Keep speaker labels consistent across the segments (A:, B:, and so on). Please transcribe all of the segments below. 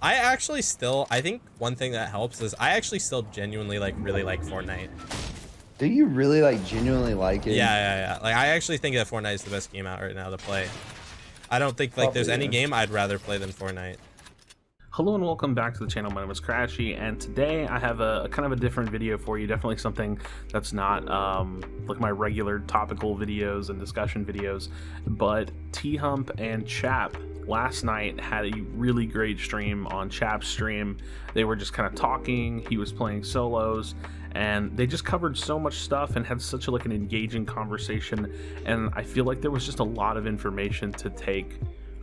A: I actually still, I think one thing that helps is I actually still genuinely like really like Fortnite.
B: Do you really like genuinely like it?
A: Yeah. Like I actually think that Fortnite is the best game out right now to play. I don't think like there's
B: Probably,
A: any
B: yeah.
A: game I'd rather play than Fortnite.
C: Hello and welcome back to the channel. My name is Crashy, and today I have a kind of a different video for you. Definitely something that's not like my regular topical videos and discussion videos, but T-Hump and Chap last night had a really great stream on Chap's stream. They were just kind of talking. He was playing solos, and they just covered so much stuff and had such an engaging conversation. And I feel like there was just a lot of information to take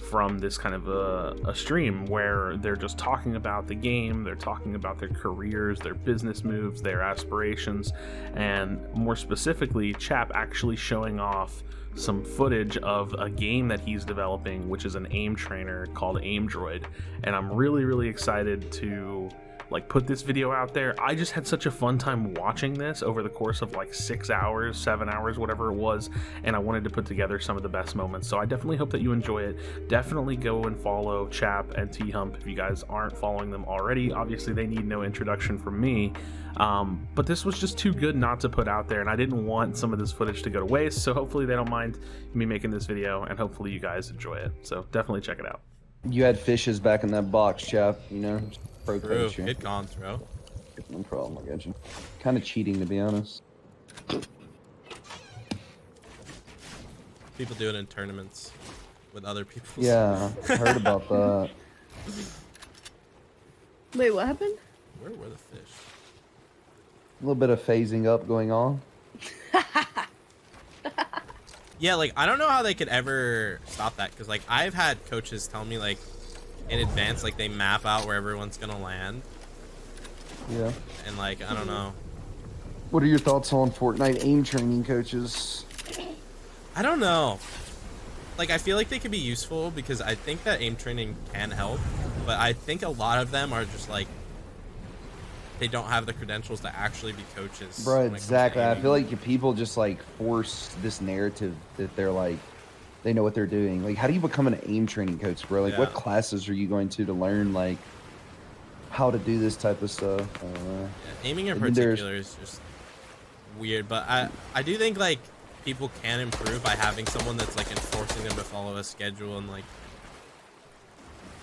C: from this kind of a stream where they're just talking about the game, they're talking about their careers, their business moves, their aspirations, and more specifically, Chap actually showing off some footage of a game that he's developing, which is an aim trainer called AimDroid. And I'm really excited to like put this video out there. I just had such a fun time watching this over the course of like 6 hours, 7 hours, whatever it was, and I wanted to put together some of the best moments. So I definitely hope that you enjoy it. Definitely go and follow Chap and T-Hump if you guys aren't following them already. Obviously they need no introduction from me, but this was just too good not to put out there, and I didn't want some of this footage to go to waste. So hopefully they don't mind me making this video, and hopefully you guys enjoy it. So definitely check it out.
B: You had fishes back in that box, Chap, you know? Pro
A: True.
B: coach, yeah.
A: Good cons, bro.
B: No problem, I got you. Kind of cheating, to be honest.
A: People do it in tournaments with other people.
B: Yeah, I heard about that.
D: Wait, what happened?
A: Where were the fish?
B: A little bit of phasing up going on.
A: Yeah, like I don't know how they could ever stop that, because like I've had coaches tell me like in advance, like they map out where everyone's gonna land,
B: Yeah.
A: and like I don't know.
B: What are your thoughts on Fortnite aim training coaches?
A: I don't know. Like I feel like they could be useful because I think that aim training can help, but I think a lot of them are just like they don't have the credentials to actually be coaches.
B: Bro,
A: when it comes to
B: exactly. I
A: aiming.
B: feel like people just like force this narrative that they're like, they know what they're doing. Like, how do you become an aim training coach, bro? Like,
A: Yeah.
B: what classes are you going to learn, like, how to do this type of stuff?
A: Yeah, aiming in
B: And then there's-
A: particular is just weird, but I do think like people can improve by having someone that's like enforcing them to follow a schedule and like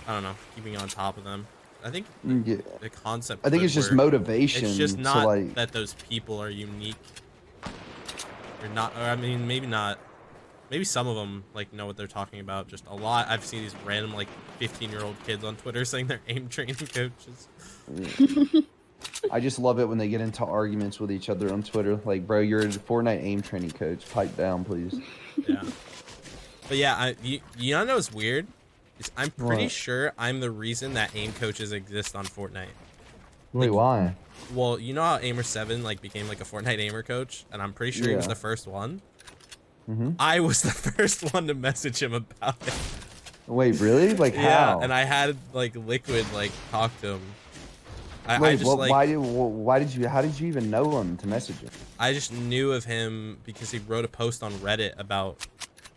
A: I don't know, keeping on top of them. I think
B: Yeah.
A: the concept.
B: I think
A: could
B: it's just
A: work.
B: motivation.
A: It's just
B: to,
A: not
B: like,
A: that those people are unique. Or not, or I mean, maybe not. Maybe some of them like know what they're talking about. Just a lot. I've seen these random like 15-year-old kids on Twitter saying they're aim training coaches.
B: I just love it when they get into arguments with each other on Twitter. Like, bro, you're a Fortnite aim training coach. Pipe down, please.
A: Yeah. But yeah, you know what's weird? Is I'm pretty
B: What?
A: sure I'm the reason that aim coaches exist on Fortnite.
B: Wait, why?
A: Well, you know how Aimer7 like became like a Fortnite aimer coach, and I'm pretty sure he was
B: Yeah.
A: the first one.
B: Mm-hmm.
A: I was the first one to message him about it.
B: Wait, really? Like,
A: Yeah,
B: how?
A: and I had like Liquid like talk to him. I
B: Wait,
A: just like
B: why did you? How did you even know him to message him?
A: I just knew of him because he wrote a post on Reddit about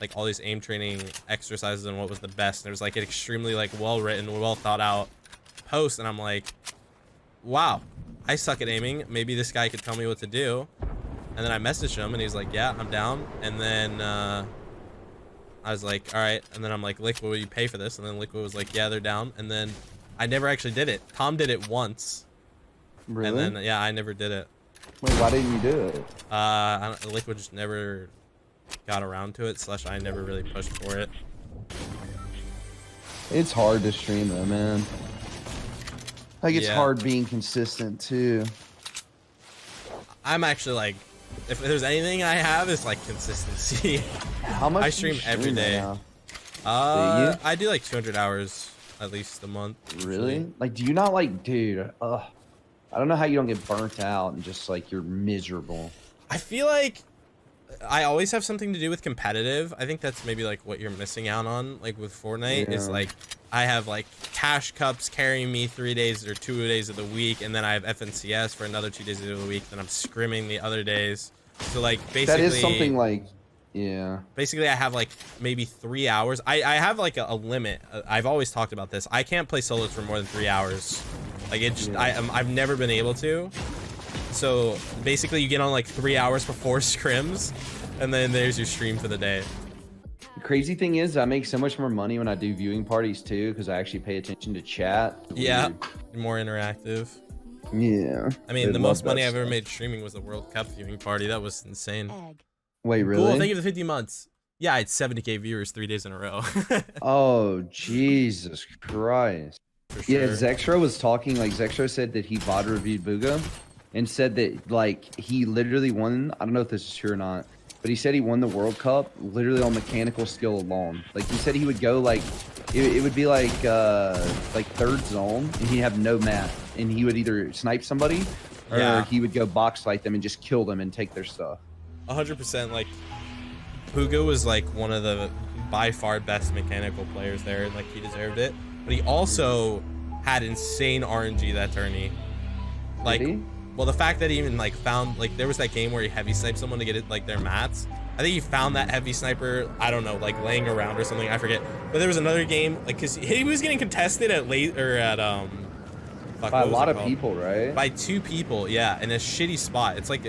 A: like all these aim training exercises and what was the best. And it was like an extremely like well written, well thought out post, and I'm like, wow, I suck at aiming. Maybe this guy could tell me what to do. And then I messaged him and he's like, yeah, I'm down. And then I was like, all right. And then I'm like, Liquid, will you pay for this? And then Liquid was like, yeah, they're down. And then I never actually did it. Tom did it once.
B: Really?
A: And then yeah, I never did it.
B: Wait, why didn't you do it?
A: Liquid just never got around to it, / I never really pushed for it.
B: It's hard to stream though, man. Like, it's
A: Yeah.
B: hard being consistent too.
A: I'm actually like, if there's anything I have, it's like consistency.
B: How much
A: I
B: do you
A: stream every
B: right
A: day.
B: now? you?
A: I do like 200 hours at least a month.
B: Really?
A: usually.
B: Like, do you not like, dude? I don't know how you don't get burnt out and just like you're miserable.
A: I feel like I always have something to do with competitive. I think that's maybe like what you're missing out on, like with Fortnite, is
B: Yeah.
A: like I have like cash cups carrying me 3 days or 2 days of the week, and then I have FNCS for another 2 days of the week. Then I'm scrimming the other days. So like basically,
B: That is something like Yeah.
A: Basically, I have like maybe 3 hours. I have like a limit. I've always talked about this. I can't play solos for more than 3 hours. Like it just, I've never been able to. So basically, you get on like 3 hours before scrims, and then there's your stream for the day.
B: The crazy thing is, I make so much more money when I do viewing parties too, because I actually pay attention to chat.
A: Yeah, more interactive.
B: Yeah.
A: I mean, the most money I've ever made streaming was the World Cup viewing party. That was insane.
B: Wait, really?
A: Cool, thank you for the 50 months. Yeah, I had 70K viewers 3 days in a row.
B: Oh, Jesus Christ.
A: For sure.
B: Yeah, Zextro was talking, like, Zextro said that he VOD reviewed Bugha and said that, like, he literally won, I don't know if this is true or not, but he said he won the World Cup literally on mechanical skill alone. Like, he said he would go, like, it would be like third zone, and he'd have no map, and he would either snipe somebody, or he would go box fight them and just kill them and take their stuff.
A: 100%. Like, Bugha was like one of the by far best mechanical players there, and like he deserved it. But he also had insane RNG that tourney. Like, well, the fact that he even like found, like, there was that game where he heavy sniped someone to get it like their mats. I think he found that heavy sniper, I don't know, like laying around or something, I forget. But there was another game, like, cause he was getting contested at
B: by a lot of people, right?
A: By 2 people, yeah, in a shitty spot. It's like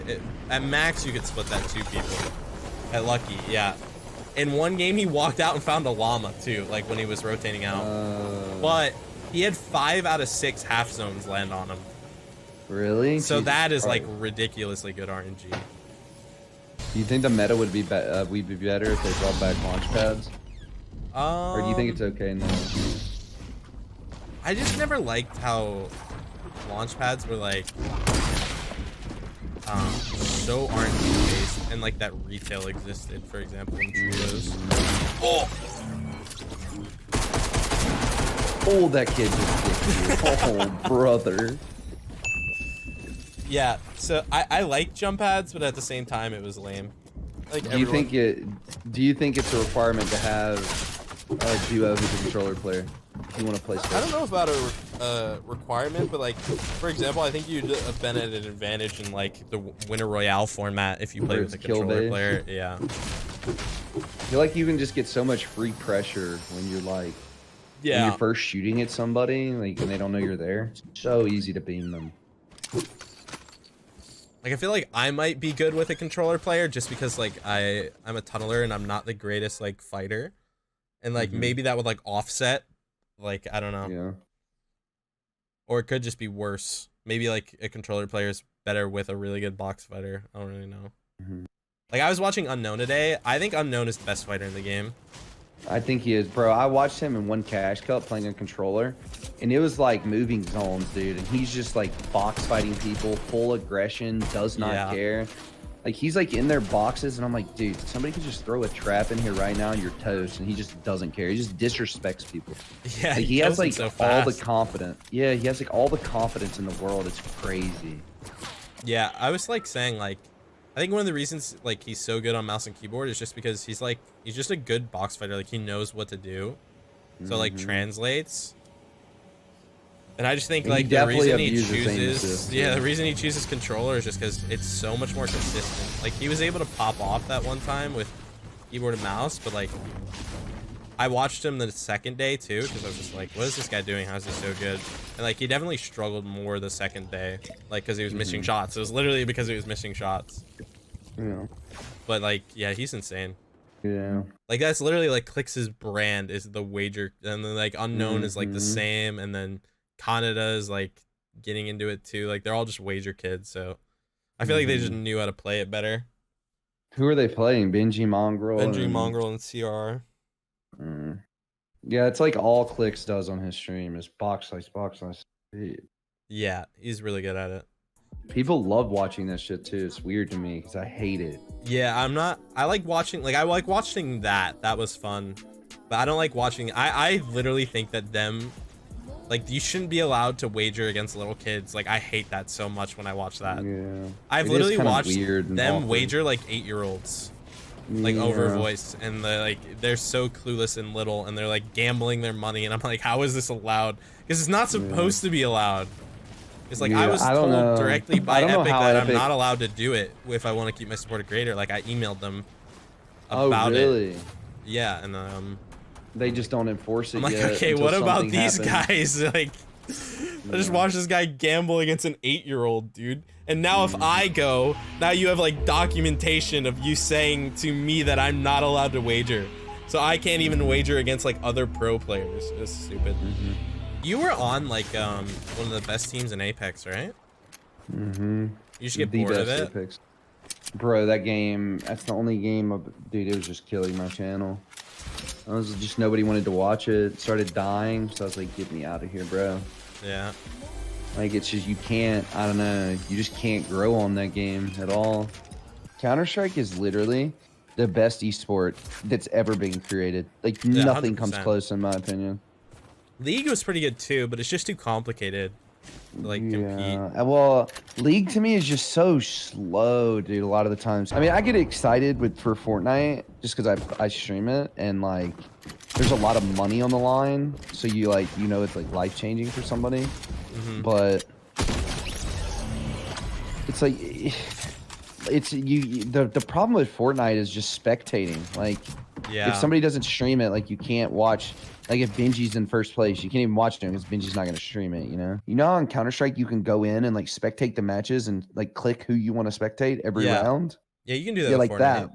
A: at max you could split that 2 people. At Lucky, yeah. In one game he walked out and found a llama too, like when he was rotating out. But he had 5 out of 6 half zones land on him.
B: Really?
A: So Jesus that is Christ. Like ridiculously good RNG.
B: Do you think the meta would be better if they brought back launch pads? Or do you think it's okay now?
A: I just never liked how launch pads were like so RNG based, and like that retail existed, for example, in trios.
B: Oh, that kid just kicked you. Oh, brother.
A: Yeah, so I like jump pads, but at the same time it was lame. Like,
B: do you think it's a requirement to have a duo who's a controller player? If you want to play stuff?
A: I don't know about a requirement, but like, for example, I think you'd have been at an advantage in like the Winter Royale format if you play with a controller player. Yeah.
B: I feel like you can just get so much free pressure when you're like, when you're first shooting at somebody, like, and they don't know you're there. It's so easy to beam them.
A: Like, I feel like I might be good with a controller player just because like I'm a tunneler and I'm not the greatest like fighter, and like maybe that would like offset. Like, I don't know.
B: Yeah.
A: Or it could just be worse. Maybe like a controller player is better with a really good box fighter. I don't really know. Like, I was watching Unknown today. I think Unknown is the best fighter in the game.
B: I think he is, bro. I watched him in one Cash Cup playing a controller, and it was like moving zones, dude. And he's just like box fighting people, full aggression, does not care. Like, he's like in their boxes, and I'm like, dude, somebody could just throw a trap in here right now and you're toast. And he just doesn't care. He just disrespects people.
A: Yeah,
B: like, he has like all the confidence. Yeah, he has like all the confidence in the world. It's crazy.
A: Yeah, I was like saying, like, I think one of the reasons like he's so good on mouse and keyboard is just because he's just a good box fighter. Like, he knows what to do, so like translates. And I just think like the reason he chooses, the reason he chooses controller is just because it's so much more consistent. Like, he was able to pop off that one time with keyboard and mouse, but like I watched him the second day too because I was just like, what is this guy doing? How is he so good? And like, he definitely struggled more the second day, like, because he was missing shots. It was literally because he was missing shots.
B: Yeah.
A: But like, yeah, he's insane.
B: Yeah.
A: Like, that's literally like Clix's brand is the wager, and then like Unknown is like the same, and then Kaneda is like getting into it too. Like, they're all just wager kids, so I feel like they just knew how to play it better.
B: Who are they playing? Benji Mongrel.
A: Benji Mongrel and CR.
B: Yeah, it's like all Clix does on his stream is box slice.
A: Yeah, he's really good at it.
B: People love watching that shit too. It's weird to me because I hate it.
A: Yeah, I like watching, like, I like watching that. That was fun. But I don't like watching, I literally think that them, like, you shouldn't be allowed to wager against little kids. Like, I hate that so much when I watch that.
B: Yeah.
A: I've literally watched them wager like 8-year-olds. Like, over voice, and they're so clueless and little, and they're like gambling their money, and I'm like, how is this allowed? Because it's not supposed to be allowed. It's like, I was told directly by Epic that I'm not allowed to do it if I want to keep my support a creator. Like, I emailed them about
B: oh, really?
A: it. Yeah, and
B: They just don't enforce it
A: I'm like,
B: yet
A: okay,
B: until
A: what about
B: something
A: these
B: happens.
A: guys? Like, I just watched this guy gamble against an 8-year-old, dude. And now if I go, now you have like documentation of you saying to me that I'm not allowed to wager. So I can't even wager against like other pro players. It's stupid. You were on like one of the best teams in Apex, right? You should get
B: The
A: bored of
B: best
A: it.
B: Apex. Bro, that game, that's the only game dude, it was just killing my channel. I was just, nobody wanted to watch it. Started dying, so I was like, get me out of here, bro.
A: Yeah.
B: Like, it's just, you can't, I don't know, you just can't grow on that game at all. Counter-Strike is literally the best esport that's ever been created. Like,
A: Yeah,
B: nothing comes
A: 100%.
B: close, in my opinion.
A: League was pretty good too, but it's just too complicated to like compete.
B: Yeah, well, League to me is just so slow, dude. A lot of the times, I mean, I get excited for Fortnite just because I stream it, and like, there's a lot of money on the line, so you like, you know, it's like life changing for somebody. But it's like, it's the problem with Fortnite is just spectating. Like,
A: Yeah.
B: if somebody doesn't stream it, like, you can't watch. Like, if Benji's in first place, you can't even watch him because Benji's not going to stream it, you know? You know how on Counter-Strike you can go in and, like, spectate the matches and, like, click who you want to spectate every
A: Yeah.
B: round?
A: Yeah, you can do that
B: Yeah,
A: with
B: like
A: Fortnite.
B: that.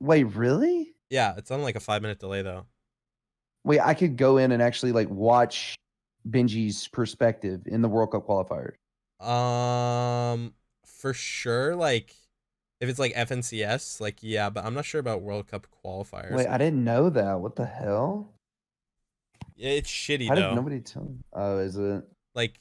B: Wait, really?
A: Yeah, it's on like a 5-minute delay though.
B: Wait, I could go in and actually, like, watch Benji's perspective in the World Cup qualifiers.
A: For sure, like if it's like FNCS, like yeah, but I'm not sure about World Cup qualifiers.
B: Wait, I didn't know that. What the hell?
A: Yeah, it's shitty
B: How did
A: though.
B: nobody tell me? Oh, is it?
A: Like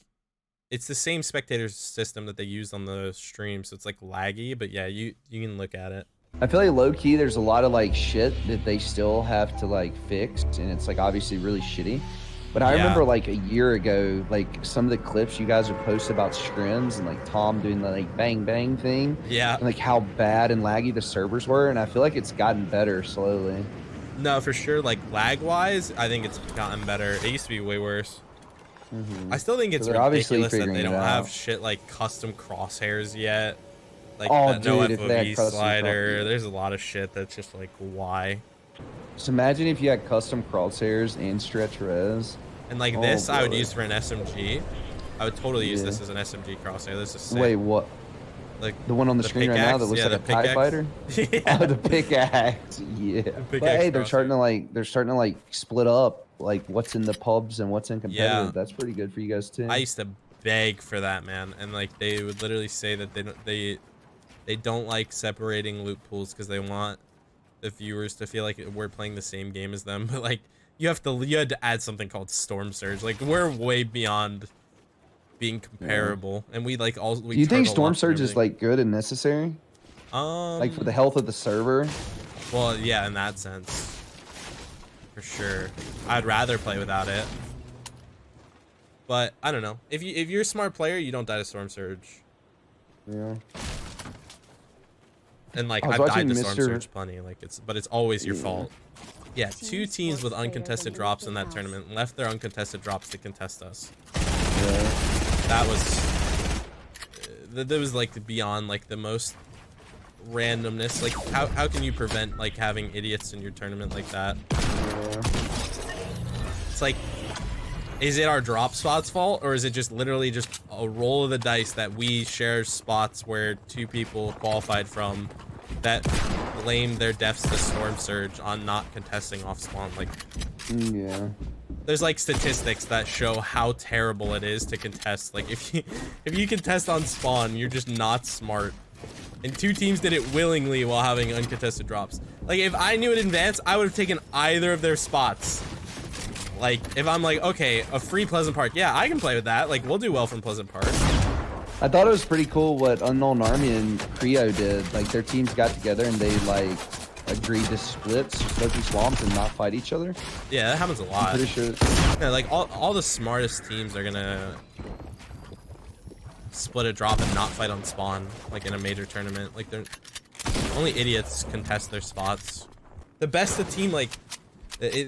A: it's the same spectator system that they used on the stream, so it's like laggy, but yeah, you can look at it.
B: I feel like low key, there's a lot of like shit that they still have to like fix, and it's like obviously really shitty. But I
A: Yeah.
B: remember like a year ago, like some of the clips you guys would post about scrims and like Tom doing the like bang bang thing,
A: Yeah.
B: and like how bad and laggy the servers were, and I feel like it's gotten better slowly.
A: No, for sure, like lag wise, I think it's gotten better. It used to be way worse. I still think it's
B: So they're obviously
A: ridiculous that
B: figuring
A: they
B: it
A: don't have
B: out.
A: shit like custom crosshairs yet. Like
B: Oh,
A: that no
B: dude, if they had
A: FOV
B: custom
A: slider.
B: crosshairs.
A: There's a lot of shit that's just like why.
B: Just imagine if you had custom crosshairs and stretch res.
A: And like
B: Oh,
A: this, I would
B: boy.
A: use for an SMG. I would totally use
B: Yeah.
A: this as an SMG crosshair. This is sick.
B: Wait, what?
A: Like
B: The one on the screen right now that looks
A: yeah,
B: like a
A: the
B: TIE
A: pickaxe.
B: fighter?
A: Yeah.
B: Oh, the pickaxe. Yeah. But
A: pickaxe
B: hey, they're starting
A: crosshair.
B: to like split up like what's in the pubs and what's in competitive.
A: Yeah.
B: That's pretty good for you guys too.
A: I used to beg for that, man, and like they would literally say that they don't like separating loot pools because they want the viewers to feel like we're playing the same game as them. But like you had to add something called Storm Surge. Like we're way beyond being comparable, and we like all. We
B: Do you think
A: turtle
B: Storm
A: up and
B: Surge is
A: everything.
B: like good and necessary? Like for the health of the server?
A: Well, yeah, in that sense, for sure. I'd rather play without it, but I don't know. If you're a smart player, you don't die to Storm Surge.
B: Yeah.
A: And like
B: I was
A: I've died
B: watching
A: to Storm
B: Mr.
A: Surge plenty. Like but it's always your
B: Yeah.
A: fault. Yeah, 2 teams with uncontested drops in that tournament left their uncontested drops to contest us.
B: Yeah.
A: That was that was like beyond like the most randomness. Like how can you prevent like having idiots in your tournament like that?
B: Yeah.
A: It's like, is it our drop spots fault, or is it just literally just a roll of the dice that we share spots where 2 people qualified from that blame their deaths to Storm Surge on not contesting off spawn? Like
B: Yeah.
A: there's like statistics that show how terrible it is to contest. Like if you contest on spawn, you're just not smart. And 2 teams did it willingly while having uncontested drops. Like if I knew it in advance, I would have taken either of their spots. Like if I'm like, okay, a free Pleasant Park, yeah, I can play with that. Like we'll do well from Pleasant Park.
B: I thought it was pretty cool what Unknown Army and Creo did. Like their teams got together and they like agreed to split Smoky Swamps and not fight each other.
A: Yeah, that happens a lot.
B: Pretty sure.
A: Yeah, like all the smartest teams are gonna split a drop and not fight on spawn, like in a major tournament. Like they're only idiots contest their spots. The best of team, like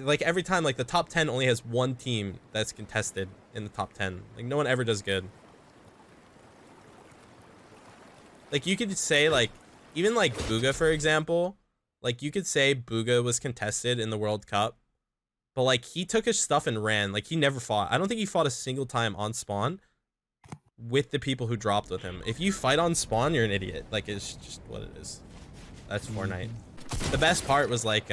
A: like every time, like the top 10 only has 1 team that's contested in the top 10. Like no one ever does good. Like you could say like even like Bugha, for example, like you could say Booga was contested in the World Cup, but like he took his stuff and ran. Like he never fought. I don't think he fought a single time on spawn with the people who dropped with him. If you fight on spawn, you're an idiot. Like it's just what it is. That's Fortnite. The best part was like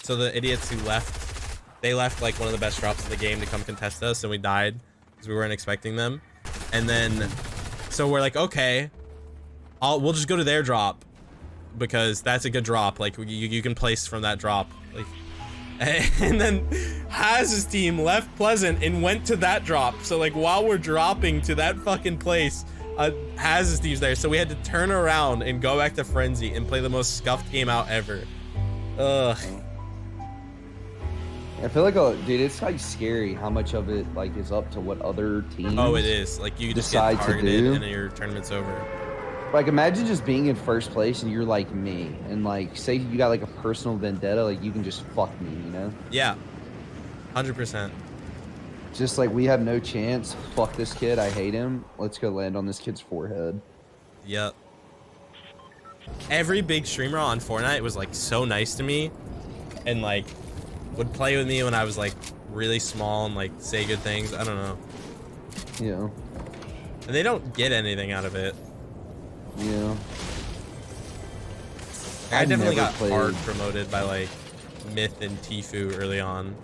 A: so the idiots who left, they left like one of the best drops of the game to come contest us, and we died because we weren't expecting them. And then so we're like, okay, we'll just go to their drop because that's a good drop. Like you can place from that drop. Like, and then Haz's team left Pleasant and went to that drop. So like while we're dropping to that fucking place, Haz's team's there. So we had to turn around and go back to Frenzy and play the most scuffed game out ever. Ugh.
B: I feel like, dude, it's like scary how much of it like is up to what other teams.
A: Oh, it is. Like you just
B: decide
A: get
B: to
A: targeted
B: do.
A: and then your tournament's over.
B: Like imagine just being in first place and you're like me, and like say you got like a personal vendetta, like you can just fuck me, you know?
A: Yeah, 100%.
B: Just like we have no chance. Fuck this kid. I hate him. Let's go land on this kid's forehead.
A: Yep. Every big streamer on Fortnite was like so nice to me, and like would play with me when I was like really small and like say good things. I don't know.
B: Yeah.
A: And they don't get anything out of it.
B: Yeah.
A: I definitely
B: never
A: got
B: played-
A: hard promoted by like Myth and Tfue early on.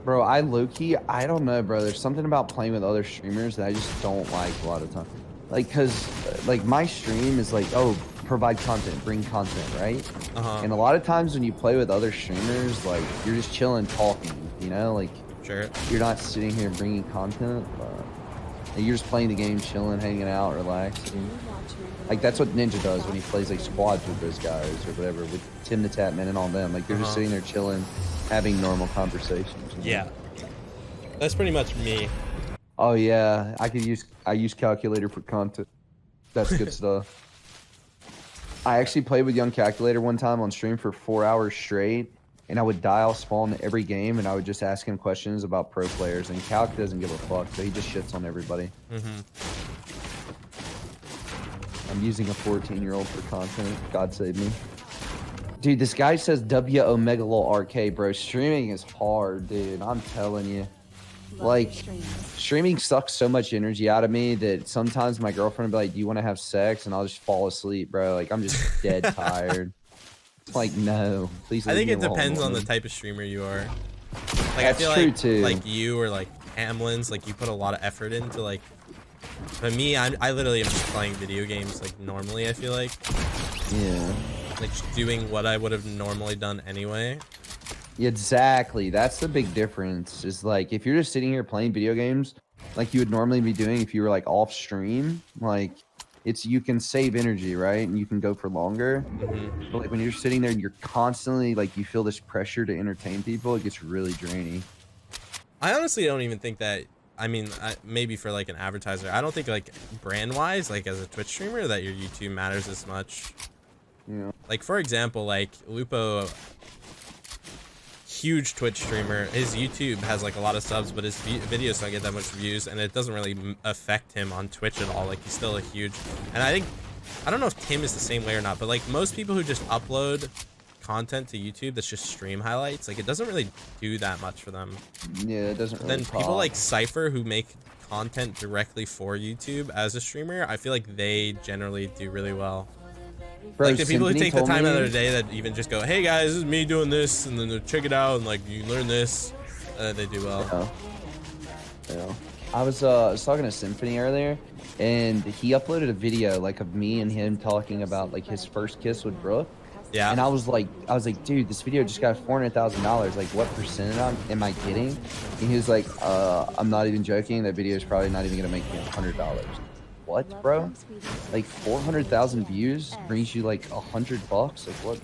B: Bro, I low-key, I don't know, bro. There's something about playing with other streamers that I just don't like a lot of time. Like, cause like my stream is like, oh, provide content, bring content, right?
A: Uh-huh.
B: And a lot of times when you play with other streamers, like you're just chilling, talking, you know, like
A: Sure.
B: you're not sitting here bringing content. Like, you're just playing the game, chilling, hanging out, relaxing. Like that's what Ninja does when he plays like squads with those guys or whatever, with Tim the Tatman and all them. Like they're just sitting there chilling, having normal conversations. You know?
A: Yeah. That's pretty much me.
B: Oh yeah, I use calculator for content. That's good stuff. I actually played with Young Calculator one time on stream for 4 hours straight, and I would dial spawn every game, and I would just ask him questions about pro players. And Calc doesn't give a fuck, so he just shits on everybody. I'm using a 14-year-old for content. God save me. Dude, this guy says W Omega Lol RK, bro. Streaming is hard, dude. I'm telling you. Like, streaming sucks so much energy out of me that sometimes my girlfriend will be like, do you want to have sex? And I'll just fall asleep, bro. Like, I'm just dead tired. It's like, no. Please
A: I
B: leave
A: think
B: me
A: it
B: alone,
A: depends on the
B: woman.
A: type of streamer you are. Like
B: That's
A: I feel
B: true,
A: like
B: too.
A: like you or like Hamlin's, like you put a lot of effort into like. But me, I literally am just playing video games like normally. I feel like
B: Yeah.
A: like just doing what I would have normally done anyway.
B: Exactly. That's the big difference. Is like if you're just sitting here playing video games like you would normally be doing if you were like off stream, like it's you can save energy, right? And you can go for longer. But like when you're sitting there and you're constantly like you feel this pressure to entertain people, it gets really draining.
A: I honestly don't even think that. I mean, maybe for like an advertiser, I don't think like brand wise, like as a Twitch streamer, that your YouTube matters as much.
B: Yeah.
A: Like for example, like Lupo, huge Twitch streamer, his YouTube has like a lot of subs, but his videos don't get that much views, and it doesn't really affect him on Twitch at all. Like he's still a huge, and I don't know if Tim is the same way or not, but like most people who just upload content to YouTube that's just stream highlights, like it doesn't really do that much for them.
B: Yeah, it doesn't really
A: Then
B: pop.
A: people like Cypher who make content directly for YouTube as a streamer, I feel like they generally do really well.
B: Bro,
A: Like the people who
B: Symphony
A: take the
B: told
A: time
B: me-
A: out of their day that even just go, hey guys, this is me doing this, and then check it out and like you learn this, they do well.
B: Yeah. I was talking to Symphony earlier, and he uploaded a video like of me and him talking about like his first kiss with Brooke.
A: Yeah.
B: And I was like, dude, this video just got $400,000. Like, what percent am I getting? And he was like, I'm not even joking. That video is probably not even gonna make me $100. What, bro? Like 400,000 views brings you like $100? Like, what?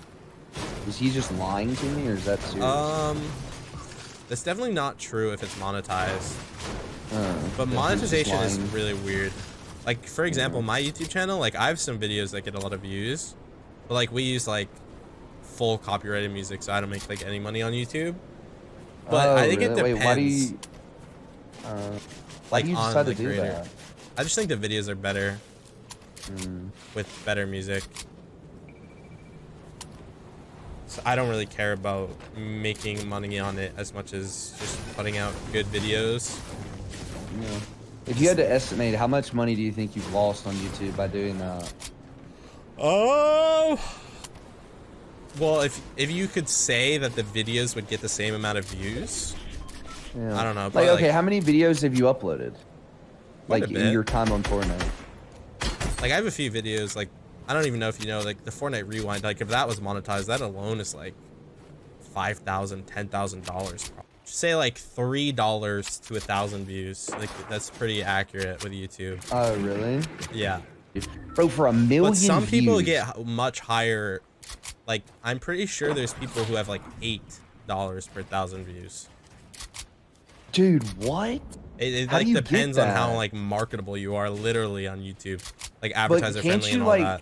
B: Is he just lying to me, or is that serious?
A: That's definitely not true if it's monetized. But
B: If he's just
A: monetization is
B: lying.
A: really weird. Like for example, my YouTube channel, like I have some videos that get a lot of views, but like we use like full copyrighted music, so I don't make like any money on YouTube. But
B: Oh,
A: I think it
B: really?
A: depends.
B: Wait, why do you? Why do you
A: on
B: decide to
A: the
B: do
A: creator.
B: that?
A: I just think the videos are better with better music. So I don't really care about making money on it as much as just putting out good videos.
B: Yeah. If you had to estimate, how much money do you think you've lost on YouTube by doing that?
A: Oh, well, if you could say that the videos would get the same amount of views,
B: Yeah.
A: I don't know.
B: Like, okay, how many videos have you uploaded?
A: Quite
B: Like
A: a
B: in
A: bit.
B: your time on Fortnite?
A: Like I have a few videos. Like I don't even know if you know, like the Fortnite Rewind. Like if that was monetized, that alone is like $5,000, $10,000. Say like $3 to 1,000 views. Like that's pretty accurate with YouTube.
B: Oh, really?
A: Yeah.
B: Bro, for 1 million
A: But some people
B: views.
A: get much higher. Like I'm pretty sure there's people who have like $8 per 1,000 views.
B: Dude, what?
A: It
B: How do
A: like
B: you get
A: depends on how
B: that?
A: like marketable you are literally on YouTube, like
B: But
A: advertiser
B: can't
A: friendly
B: you
A: and all
B: like?
A: that.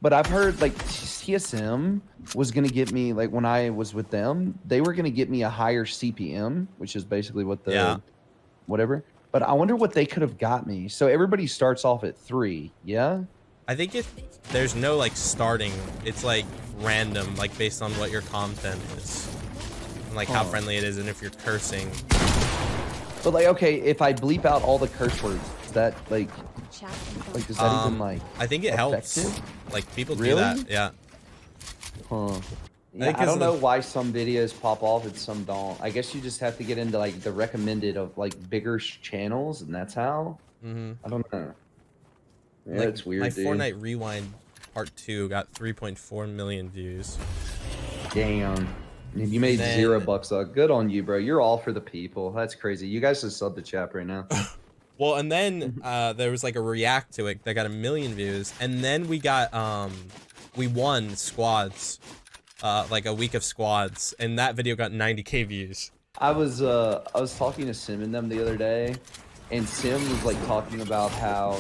B: But I've heard like TSM was gonna get me, like when I was with them, they were gonna get me a higher CPM, which is basically what the
A: Yeah.
B: whatever. But I wonder what they could have got me. So everybody starts off at 3, yeah?
A: I think there's no like starting. It's like random, like based on what your content is, and like how
B: Huh.
A: friendly it is, and if you're cursing.
B: But like, okay, if I bleep out all the curse words, is that like does that even like
A: I think it helps.
B: effective?
A: Like people do
B: Really?
A: that. Yeah.
B: Huh. Yeah,
A: think
B: I don't
A: it's
B: know
A: like-
B: why some videos pop off and some don't. I guess you just have to get into like the recommended of like bigger channels, and that's how.
A: Mm-hmm.
B: I don't know. Yeah,
A: Like,
B: it's weird,
A: my
B: dude.
A: Fortnite Rewind Part 2 got 3.4 million views.
B: Damn. And you made
A: Then-
B: $0. Good on you, bro. You're all for the people. That's crazy. You guys just sub the chat right now.
A: Well, and then there was like a react to it that got 1 million views, and then we got we won squads, like a week of squads, and that video got 90K views.
B: I was talking to Sim and them the other day, and Sim was like talking about how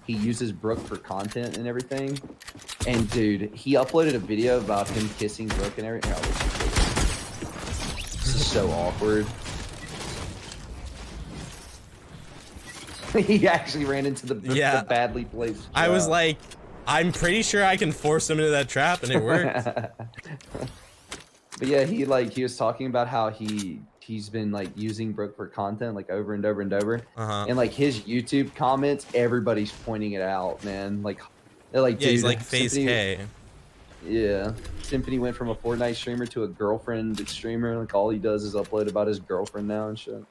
B: he uses Brooke for content and everything. And dude, he uploaded a video about him kissing Brooke and everything. Oh, this is so awkward. He actually ran into the
A: Yeah.
B: badly placed.
A: I was
B: trap.
A: like, I'm pretty sure I can force him into that trap, and it worked.
B: But yeah, he was talking about how he's been like using Brooke for content like over and over and over.
A: Uh-huh.
B: And like his YouTube comments, everybody's pointing it out, man. Like they're like,
A: Yeah, he's
B: dude,
A: like Phase
B: Symphony,
A: K.
B: yeah, Symphony went from a Fortnite streamer to a girlfriend streamer. Like all he does is upload about his girlfriend now and shit.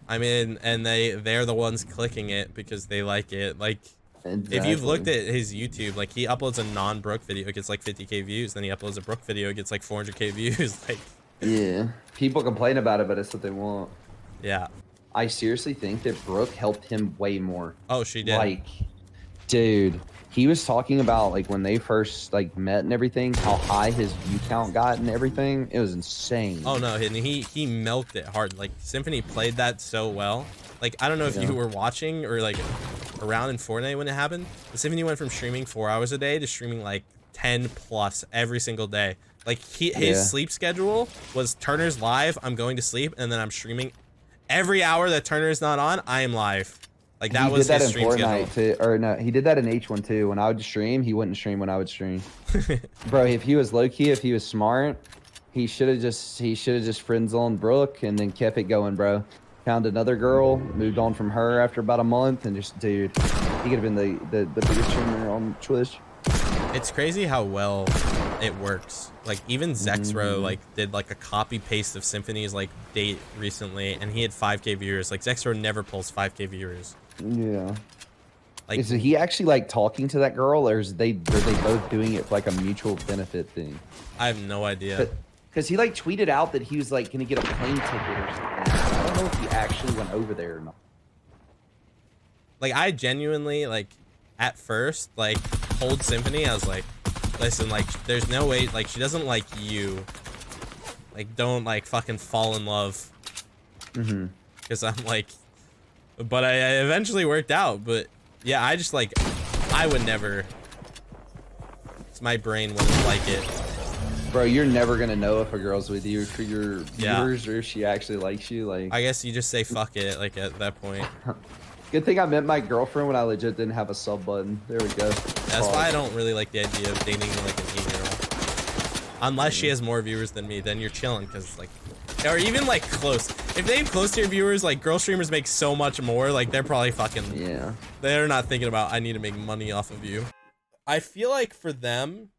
A: I mean, and they're the ones clicking it because they like it. Like, if you've looked
B: Exactly.
A: at his YouTube, like he uploads a non-Brook video, it gets like 50K views. Then he uploads a Brook video, it gets like 400K views. Like,
B: Yeah, people complain about it, but it's what they want.
A: yeah.
B: I seriously think that Brooke helped him way more.
A: Oh, she did.
B: Like, dude, he was talking about like when they first like met and everything, how high his view count got and everything. It was insane.
A: Oh no, and he milked it hard. Like Symphony played that so well. Like I don't know if
B: Yeah.
A: you were watching or like around in Fortnite when it happened. But Symphony went from streaming 4 hours a day to streaming like 10 plus every single day. Like his
B: Yeah.
A: sleep schedule was Turner's live, I'm going to sleep, and then I'm streaming. Every hour that Turner's not on, I am live. Like that
B: he
A: was
B: did that
A: his
B: in
A: stream schedule.
B: Fortnite too, or no, he did that in H1 too. When I would stream, he wouldn't stream when I would stream. Bro, if he was low key, if he was smart, he should have just friend zoned Brooke and then kept it going, bro. Found another girl, moved on from her after about a month, and just dude, he could have been the biggest streamer on Twitch.
A: It's crazy how well it works. Like even Zexro like did like a copy paste of Symphony's like date recently, and he had 5K viewers. Like Zexro never pulls 5K viewers.
B: Yeah.
A: Like
B: Is he actually like talking to that girl, or are they both doing it for like a mutual benefit thing?
A: I have no idea.
B: Because he like tweeted out that he was like gonna get a plane ticket or something. I don't know if he actually went over there or not.
A: Like I genuinely like at first like told Symphony, I was like, listen, like there's no way, like she doesn't like you. Like don't like fucking fall in love.
B: Mm-hmm.
A: Because I'm like, but I eventually worked out. But yeah, I just like, I would never. My brain wouldn't like it.
B: Bro, you're never gonna know if a girl's with you for your
A: Yeah.
B: viewers or if she actually likes you. Like,
A: I guess you just say fuck it, like at that point.
B: good thing I met my girlfriend when I legit didn't have a sub button. There we go.
A: That's why I don't really like the idea of dating like an 8-year-old. Unless she has more viewers than me, then you're chilling, because like, or even like close. If they have close to your viewers, like girl streamers make so much more, like they're probably fucking,
B: Yeah.
A: they're not thinking about, I need to make money off of you. I feel like for them,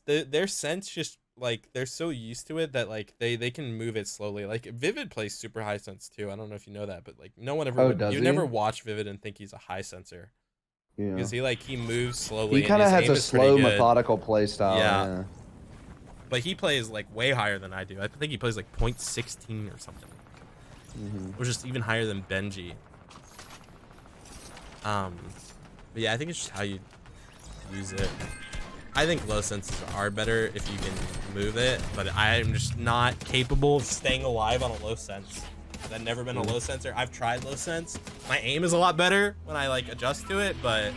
A: their sense just like, they're so used to it that like they can move it slowly. Like Vivid plays super high sense too. I don't know if you know that, but like no one ever,
B: does
A: you
B: he?
A: never watch Vivid and think he's a high sensor.
B: Yeah.
A: Because he moves slowly.
B: He kind of
A: and his
B: has
A: aim
B: a
A: is pretty
B: slow,
A: good.
B: methodical play style.
A: Yeah.
B: Yeah.
A: But he plays like way higher than I do. I think he plays like 0.16 or something, which is even higher than Benji. But yeah, I think it's just how you use it. I think low senses are better if you can move it, but I'm just not capable of staying alive on a low sense. I've never been a low sensor. I've tried low sense. My aim is a lot better when I like adjust to it, but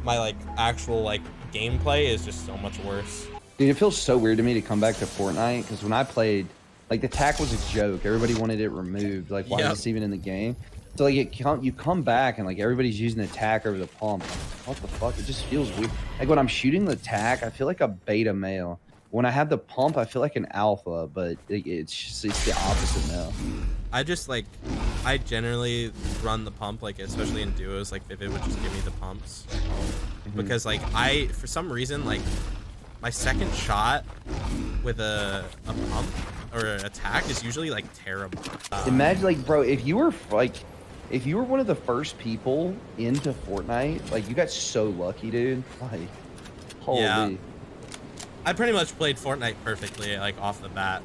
A: my like actual like gameplay is just so much worse.
B: Dude, it feels so weird to me to come back to Fortnite because when I played, like the tack was a joke. Everybody wanted it removed. Like, why
A: Yep.
B: is this even in the game? So like you come back and like everybody's using the tack over the pump. What the fuck? It just feels weird. Like when I'm shooting the tack, I feel like a beta male. When I have the pump, I feel like an alpha, but it's the opposite now.
A: I just like, I generally run the pump, like especially in duos, like Vivid would just give me the pumps. Because like for some reason, like my second shot with a pump or an attack is usually like terrible.
B: Imagine like, bro, if you were one of the first people into Fortnite, like you got so lucky, dude. Like, holy.
A: Yeah. I pretty much played Fortnite perfectly, like off the bat.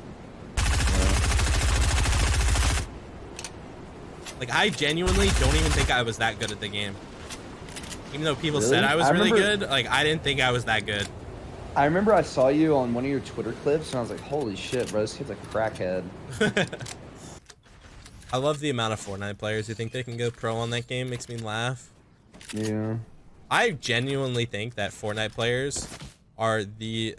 A: Like I genuinely don't even think I was that good at the game. Even though people
B: Really?
A: said I was
B: I
A: really
B: remember-
A: good, like I didn't think I was that good.
B: I remember I saw you on one of your Twitter clips, and I was like, holy shit, bro, this kid's a crackhead.
A: I love the amount of Fortnite players who think they can go pro on that game. Makes me laugh.
B: Yeah.
A: I genuinely think that Fortnite players are the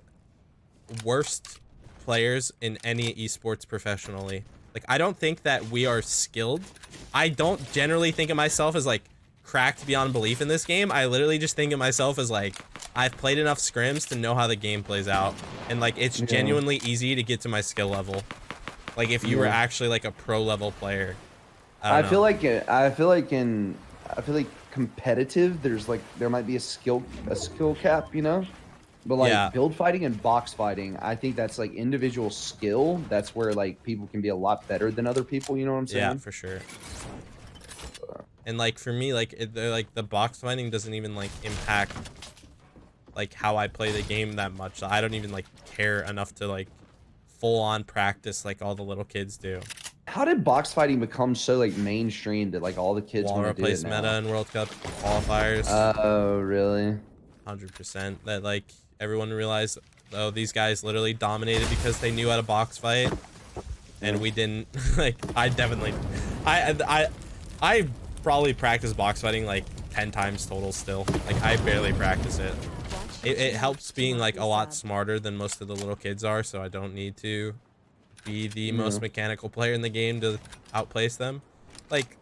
A: worst players in any esports professionally. Like, I don't think that we are skilled. I don't generally think of myself as like cracked beyond belief in this game. I literally just think of myself as like, I've played enough scrims to know how the game plays out, and like it's genuinely easy to get to my skill level. Like if you were actually like a pro level player. I
B: feel like competitive, there might be a skill cap, you know? But like build fighting and box fighting, I think that's like individual skill. That's where like people can be a lot better than other people, you know what I'm saying?
A: Yeah, for sure. And like for me, like they're like the box fighting doesn't even like impact like how I play the game that much. I don't even like care enough to like full on practice like all the little kids do.
B: How did box fighting become so like mainstream that like all the kids
A: Wall
B: want to do it
A: replace
B: now?
A: meta in World Cup qualifiers.
B: Oh, really?
A: 100%. That like everyone realized, oh, these guys literally dominated because they knew how to box fight, and we didn't. Like I definitely, I probably practice box fighting like 10 times total still. Like I barely practice it. It helps being like a lot smarter than most of the little kids are, so I don't need to be the most mechanical player in the game to outplace them. Like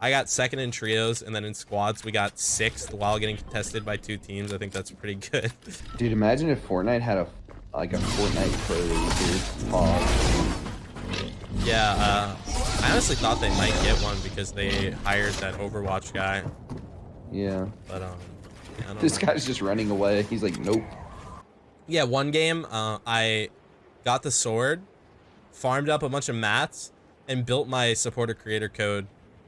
A: I got second in trios, and then in squads we got 6th while getting contested by 2 teams. I think that's pretty good.
B: Dude, imagine if Fortnite had a Fortnite pro league, dude.
A: Yeah, I honestly thought they might get one because they hired that Overwatch guy.
B: Yeah.
A: But I don't
B: This
A: know.
B: guy's just running away. He's like, nope.
A: Yeah, one game I got the sword, farmed up a bunch of mats, and built my supporter creator code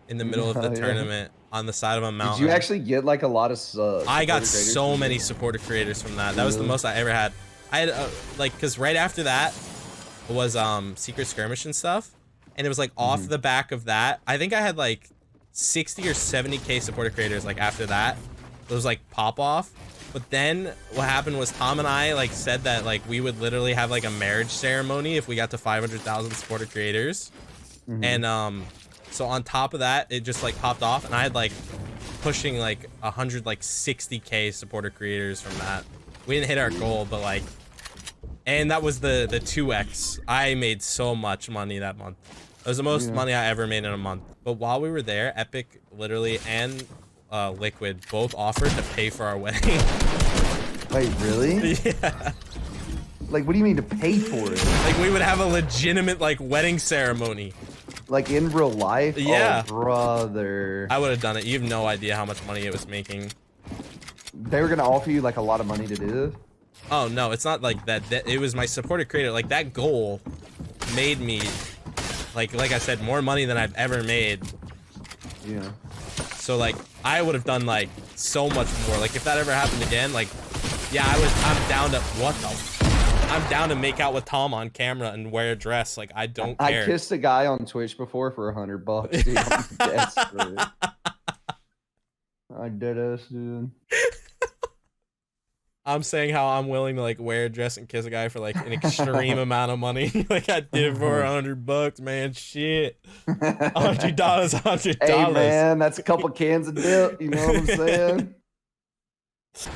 A: in the middle of the
B: Yeah.
A: tournament on the side of a
B: Did
A: mountain.
B: you actually get like a lot of
A: I got
B: supporter creators
A: so
B: from
A: many
B: it?
A: supporter creators from that. That was the most I ever had. I had like, cause right after that was Secret Skirmish and stuff, and it was like off the back of that. I think I had like 60 or 70k supporter creators like after that. It was like pop off. But then what happened was Tom and I like said that like we would literally have like a marriage ceremony if we got to 500,000 supporter creators. And so on top of that, it just like popped off, and I had like pushing like 160k supporter creators from that. We didn't hit our goal, but like, and that was the 2x. I made so much money that month. It was the most money I ever made in a month. But while we were there, Epic literally and Liquid both offered to pay for our wedding.
B: Wait, really?
A: Yeah.
B: Like, what do you mean to pay for it?
A: Like we would have a legitimate like wedding ceremony.
B: Like in real life?
A: Yeah.
B: Oh, brother.
A: I would have done it. You have no idea how much money it was making.
B: They were gonna offer you like a lot of money to do this?
A: Oh no, it's not like that. It was my supported creator. Like that goal made me, like I said, more money than I've ever made.
B: Yeah.
A: So like I would have done like so much more. Like if that ever happened again, like yeah, I'm down to I'm down to make out with Tom on camera and wear a dress. Like I don't care.
B: I kissed a guy on Twitch before for $100, dude. I'm desperate. I did this, dude.
A: I'm saying how I'm willing to like wear a dress and kiss a guy for like an extreme amount of money. Like I did it for $100, man. Shit. $100, $100.
B: Hey man, that's a couple cans of dip. You know what I'm saying?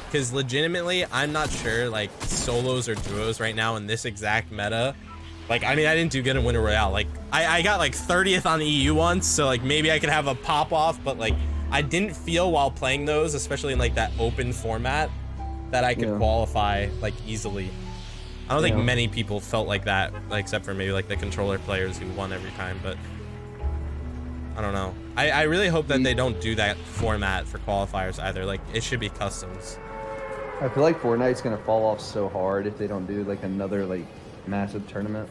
A: Because legitimately, I'm not sure like solos or duos right now in this exact meta. Like, I mean, I didn't do good in Winter Royale. Like, I got like 30th on the EU once, so like maybe I could have a pop off, but like I didn't feel while playing those, especially in like that open format, that I could qualify like easily. I don't think many people felt like that, like, except for maybe like the controller players who won every time, but I don't know. I really hope that they don't do that format for qualifiers either. Like it should be customs.
B: I feel like Fortnite's gonna fall off so hard if they don't do like another like massive tournament.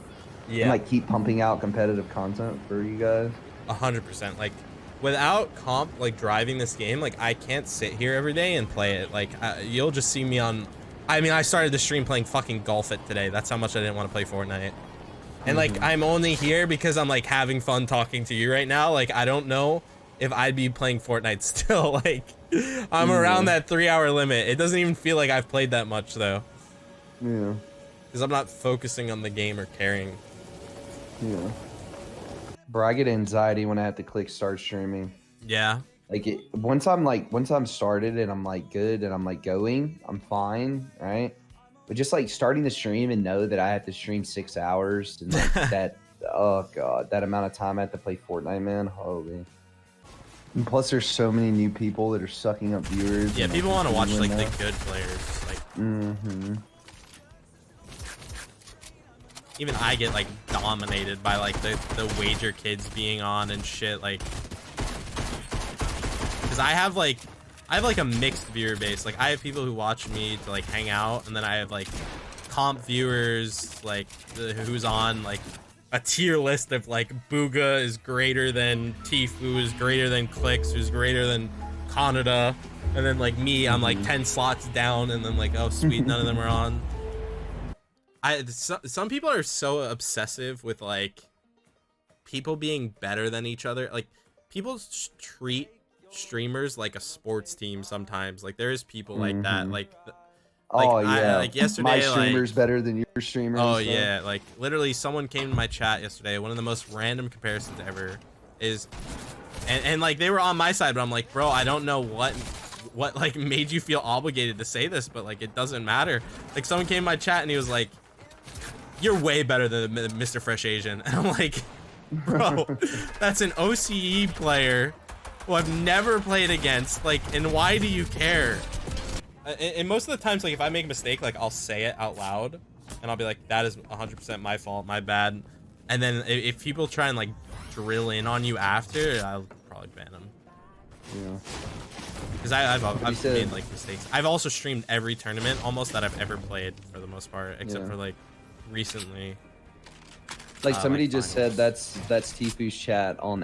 A: Yeah.
B: And like keep pumping out competitive content for you guys.
A: 100%. Like without comp like driving this game, like I can't sit here every day and play it. Like you'll just see me on. I mean, I started the stream playing fucking Golf It today. That's how much I didn't want to play Fortnite. And like I'm only here because I'm like having fun talking to you right now. Like I don't know if I'd be playing Fortnite still. Like I'm around that 3-hour limit. It doesn't even feel like I've played that much though.
B: Yeah.
A: Because I'm not focusing on the game or caring.
B: Yeah. Bro, I get anxiety when I have to click start streaming.
A: Yeah.
B: Like once I'm started and I'm like good and I'm like going, I'm fine, right? But just like starting the stream and know that I have to stream 6 hours and like that, oh god, that amount of time I have to play Fortnite, man, holy. And plus, there's so many new people that are sucking up viewers.
A: Yeah,
B: and,
A: people want to watch like
B: that.
A: the good players. Like, even I get like dominated by like the wager kids being on and shit. Like, because I have like a mixed viewer base. Like I have people who watch me to like hang out, and then I have like comp viewers like who's on like a tier list of like Booga is greater than Tfue, is greater than Clicks, who's greater than Canada, and then like me, I'm like 10 slots down, and then like, oh sweet, none of them are on. Some people are so obsessive with like people being better than each other. Like people treat streamers like a sports team sometimes. Like there is people like that. Like
B: oh yeah,
A: like yesterday,
B: my streamer's better than your streamer.
A: Oh yeah, like literally someone came to my chat yesterday. One of the most random comparisons ever is, and like they were on my side, but I'm like, bro, I don't know what like made you feel obligated to say this, but like it doesn't matter. Like someone came to my chat and he was like, you're way better than Mr. Fresh Asian. And I'm like, bro, that's an OCE player who I've never played against. Like, and why do you care? And most of the times, like if I make a mistake, like I'll say it out loud and I'll be like, that is 100% my fault, my bad. And then if people try and like drill in on you after, I'll probably ban them.
B: Yeah.
A: Because I've made like mistakes. I've also streamed every tournament almost that I've ever played for the most part, except for like recently.
B: Like somebody
A: like
B: just
A: finals.
B: said that's Tfue's chat on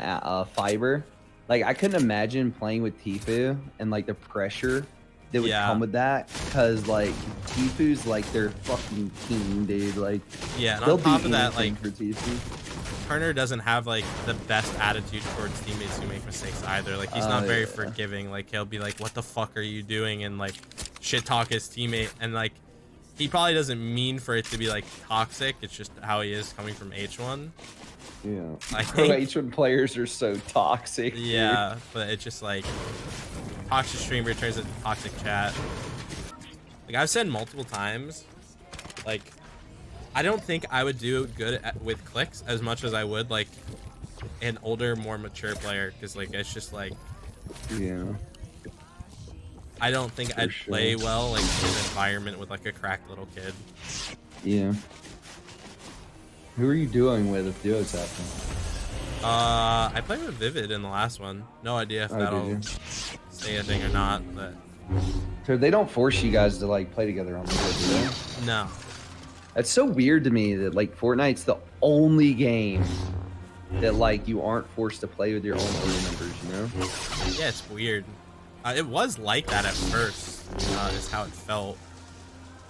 B: Fiber. Like I couldn't imagine playing with Tfue and like the pressure that would come with that, because like Tfue's like their fucking king, dude. Like
A: yeah, and on top of that, like
B: for Tfue.
A: Turner doesn't have like the best attitude towards teammates who make mistakes either. Like he's not very forgiving. Like he'll be like, what the fuck are you doing, and like shit talk his teammate, and like he probably doesn't mean for it to be like toxic. It's just how he is coming from H1.
B: Yeah,
A: I think
B: H1 players are so toxic.
A: Yeah, but it's just like toxic streamer turns into toxic chat. Like I've said multiple times, like I don't think I would do good with clicks as much as I would like an older, more mature player, because like it's just like,
B: yeah,
A: I don't think I'd play well like in an environment with like a cracked little kid.
B: Yeah. Who are you doing with if duos happen?
A: I played with Vivid in the last one. No idea if
B: Oh, did
A: that'll
B: you?
A: stay a thing or not, but
B: So they don't force you guys to like play together on the board, do they?
A: no.
B: That's so weird to me that like Fortnite's the only game that like you aren't forced to play with your own party members, you know?
A: Yeah, it's weird. It was like that at first, is how it felt.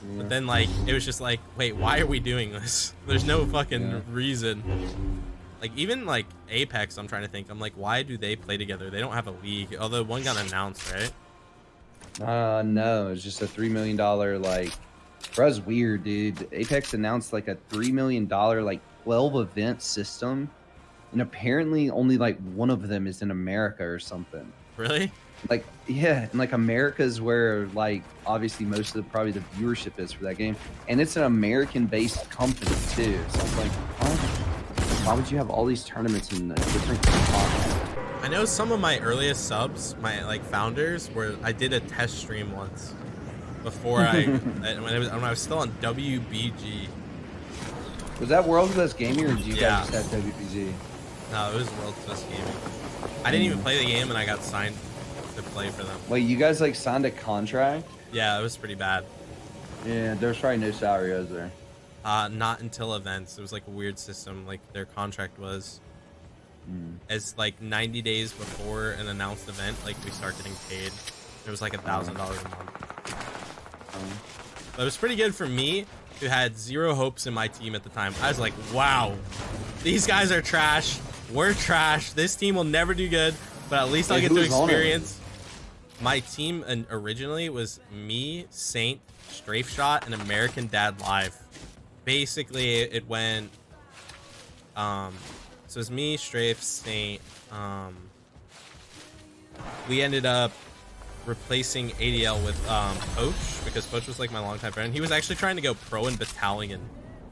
B: Yeah.
A: But then, like, it was just like, wait, why are we doing this? There's no fucking
B: Yeah.
A: reason. Like, even, like, Apex, I'm trying to think. I'm like, why do they play together? They don't have a league. Although one got announced, right?
B: No, it's just a $3 million, like, bro, it's weird, dude. Apex announced like a $3 million, like 12 event system. And apparently only like one of them is in America or something.
A: Really?
B: Like, yeah, and like America's where like obviously most of the probably the viewership is for that game. And it's an American-based company too. So it's like, why would you have all these tournaments in different continents?
A: I know some of my earliest subs, my, like, founders, where I did a test stream once. Before when I was still on WBG.
B: Was that World's Best Gaming or did you
A: Yeah.
B: guys just have WPG?
A: No, it was World's Best Gaming. I didn't even play the game and I got signed to play for them.
B: Wait, you guys like signed a contract?
A: Yeah, it was pretty bad.
B: Yeah, there's probably no salary, is there?
A: Not until events. It was like a weird system. Like their contract was as like 90 days before an announced event, like we start getting paid. It was like $1,000 a month. But it was pretty good for me, who had zero hopes in my team at the time. I was like, wow, these guys are trash. We're trash. This team will never do good, but at least I'll
B: Wait,
A: get
B: who
A: to
B: was on it?
A: experience. My team originally was me, Saint, Strafe Shot, and American Dad Live. Basically, it went, so it was me, Strafe, Saint. We ended up replacing ADL with Poach, because Poach was like my longtime friend. He was actually trying to go pro in Battalion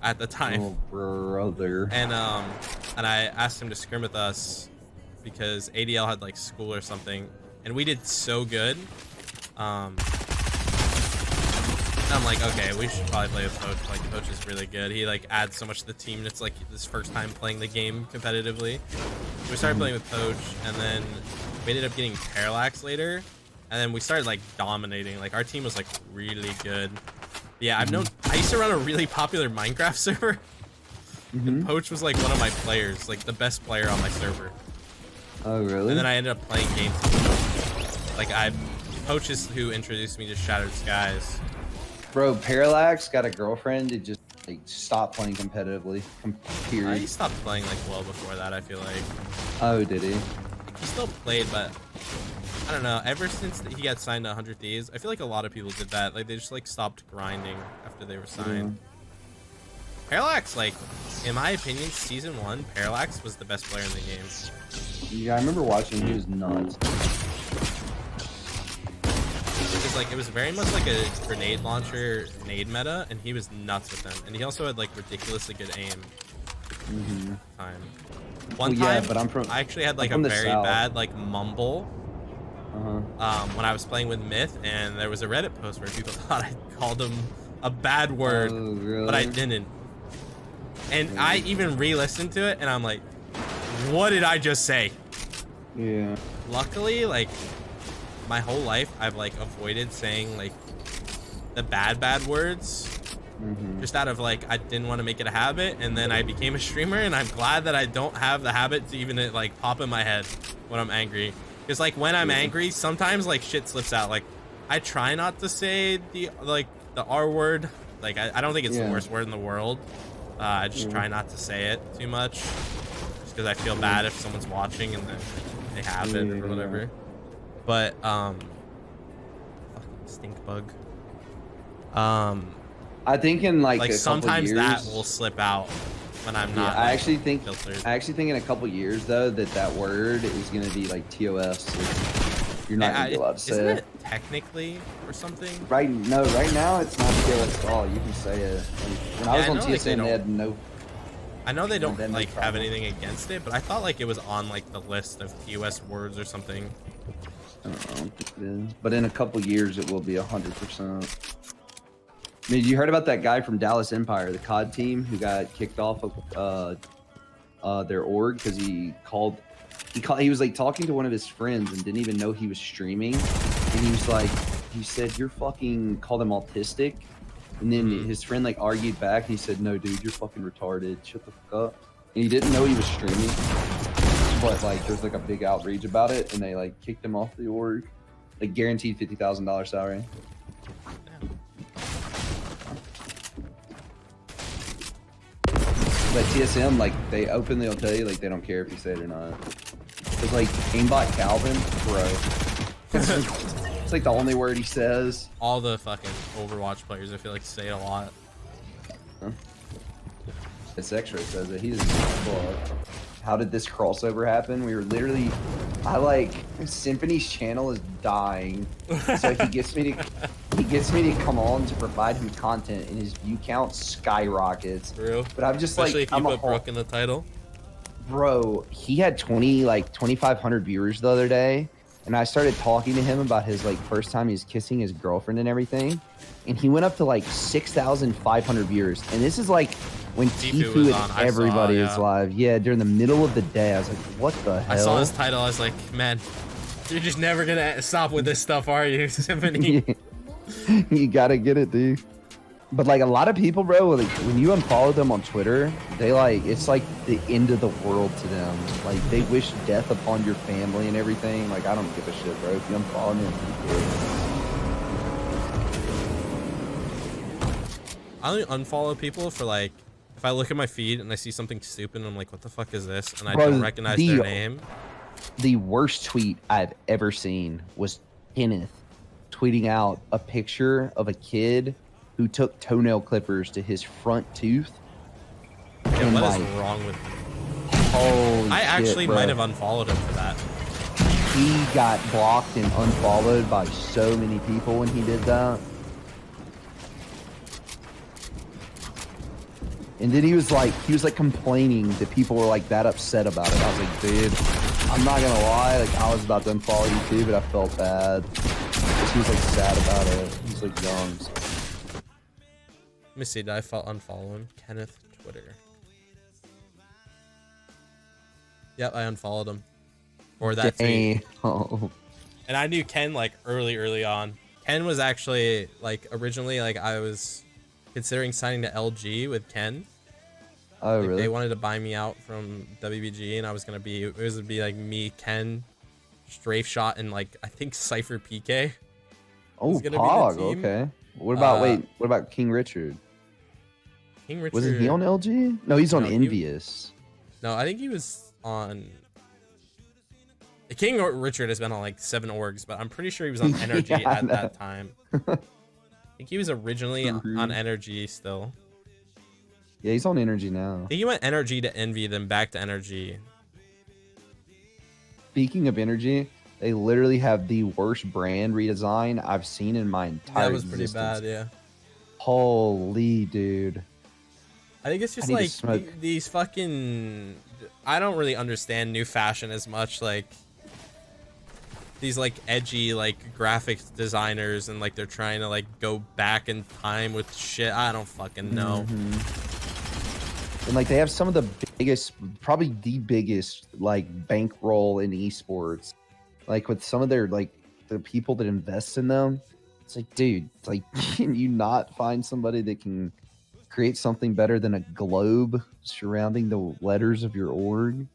A: at the time.
B: Oh, brother.
A: And I asked him to scrim with us because ADL had like school or something, and we did so good. I'm like, okay, we should probably play with Poach. Like, Poach is really good. He like adds so much to the team. And it's like his first time playing the game competitively. We started playing with Poach, and then we ended up getting Parallax later, and then we started like dominating. Like our team was like really good. Yeah, I used to run a really popular Minecraft server. And Poach was like one of my players, like the best player on my server.
B: Oh, really?
A: And then I ended up playing games. Like Poach is who introduced me to Shattered Skies.
B: Bro, Parallax got a girlfriend that just like stopped playing competitively.
A: He
B: Period.
A: stopped playing like well before that, I feel like.
B: Oh, did he?
A: He still played, but I don't know. Ever since he got signed to 100 Thieves, I feel like a lot of people did that. Like they just like stopped grinding after they were signed. Parallax, like, in my opinion, season 1, Parallax was the best player in the game.
B: Yeah, I remember watching. He was nuts.
A: Because like it was very much like a grenade launcher nade meta, and he was nuts with them. And he also had like ridiculously good aim. Time. One
B: Well, yeah,
A: time,
B: but I'm from-
A: I actually had like
B: I'm
A: a
B: from the
A: very
B: South.
A: bad like mumble
B: Uh-huh.
A: when I was playing with Myth, and there was a Reddit post where people thought I called him a bad word,
B: Oh, really?
A: but I didn't. And I even re-listened to it, and I'm like, what did I just say?
B: Yeah.
A: Luckily, like, my whole life, I've like avoided saying like the bad words, just out of like I didn't want to make it a habit. And then I became a streamer, and I'm glad that I don't have the habit to even like pop in my head when I'm angry. Because like when I'm angry, sometimes like shit slips out. Like I try not to say the R word. Like I don't think it's the
B: Yeah.
A: worst word in the world. I just try not to say it too much, just because I feel bad if someone's watching and then they have it or whatever. But fucking stink bug.
B: I think in like a couple
A: Sometimes
B: years,
A: that will slip out when I'm
B: Yeah,
A: not.
B: I
A: like,
B: actually think
A: filtered.
B: in a couple years though that word is gonna be like TOS. You're not gonna be allowed to say
A: Isn't
B: it.
A: it technically or something?
B: Right now it's not TOS at all. You can say it. When I was
A: Yeah, I
B: on
A: know, like, they
B: TSN, they had no.
A: I know they don't
B: then no
A: like have
B: problem.
A: anything against it, but I thought like it was on like the list of TOS words or something.
B: I don't think it is. But in a couple years, it will be 100%. I mean, you heard about that guy from Dallas Empire, the COD team, who got kicked off of their org because he was like talking to one of his friends and didn't even know he was streaming, and he said you're fucking, called him autistic, and then his friend like argued back. And he said, no, dude, you're fucking retarded. Shut the fuck up. And he didn't know he was streaming, but like there's like a big outrage about it, and they like kicked him off the org, like guaranteed $50,000 salary. But TSM, like, they openly will tell you, like, they don't care if you say it or not. It's like, aimbot Calvin, bro. It's like the only word he says.
A: All the fucking Overwatch players, I feel like, say it a lot.
B: Huh? It's X-Ray says it. He doesn't give a fuck. How did this crossover happen? We were literally, Symphony's channel is dying. So he gets me to come on to provide him content, and his view count skyrockets.
A: True.
B: But I'm just
A: Especially
B: like,
A: if you put Brooke in the title.
B: Bro, he had 2,500 viewers the other day, and I started talking to him about his like first time he's kissing his girlfriend and everything, and he went up to like 6,500 viewers. And this is like when Tfue and everybody was live. Yeah, during the middle of the day. I was like, what the hell?
A: I saw his title. I was like, man, you're just never gonna stop with this stuff, are you, Symphony?
B: You gotta get it, dude. But like a lot of people, bro, like when you unfollow them on Twitter, they like, it's like the end of the world to them. Like they wish death upon your family and everything. Like I don't give a shit, bro. If you unfollow me,
A: I only unfollow people for like, if I look at my feed and I see something stupid, I'm like, what the fuck is this? And I don't recognize their name.
B: The worst tweet I've ever seen was Kenneth tweeting out a picture of a kid who took toenail clippers to his front tooth.
A: Yeah, what is wrong with me?
B: Holy
A: I actually
B: shit,
A: might have unfollowed him for that.
B: He got blocked and unfollowed by so many people when he did that. And then he was like complaining that people were like that upset about it. I was like, dude, I'm not gonna lie, like I was about to unfollow you too, but I felt bad. Because he was like sad about it. He's like young. So.
A: Let me see, did I unfollow him? Kenneth Twitter. Yep, I unfollowed him. Or that tweet.
B: Oh.
A: And I knew Ken like early on. Ken was actually like originally like I was considering signing to LG with Ken.
B: Oh,
A: like,
B: really?
A: They wanted to buy me out from WBG, and I was gonna be, it was gonna be like me, Ken, Strafe Shot, and like I think Cypher PK.
B: Oh, Pog. Okay. What about what about King Richard?
A: King Richard.
B: Wasn't he on LG? No, he's on Envious.
A: No, I think he was on. King Richard has been on like 7 orgs, but I'm pretty sure he was on Energy at that time. I think he was originally on Energy still.
B: Yeah, he's on Energy now.
A: I think he went Energy to Envy, then back to Energy.
B: Speaking of Energy, they literally have the worst brand redesign I've seen in my entire existence.
A: That was pretty bad, yeah.
B: Holy dude.
A: I think it's just like these fucking, I don't really understand new fashion as much, like these like edgy like graphics designers, and like they're trying to like go back in time with shit. I don't fucking know.
B: And like they have some of the biggest, probably the biggest like bankroll in esports. Like with some of their like the people that invest in them, it's like, dude, it's like, can you not find somebody that can create something better than a globe surrounding the letters of your org?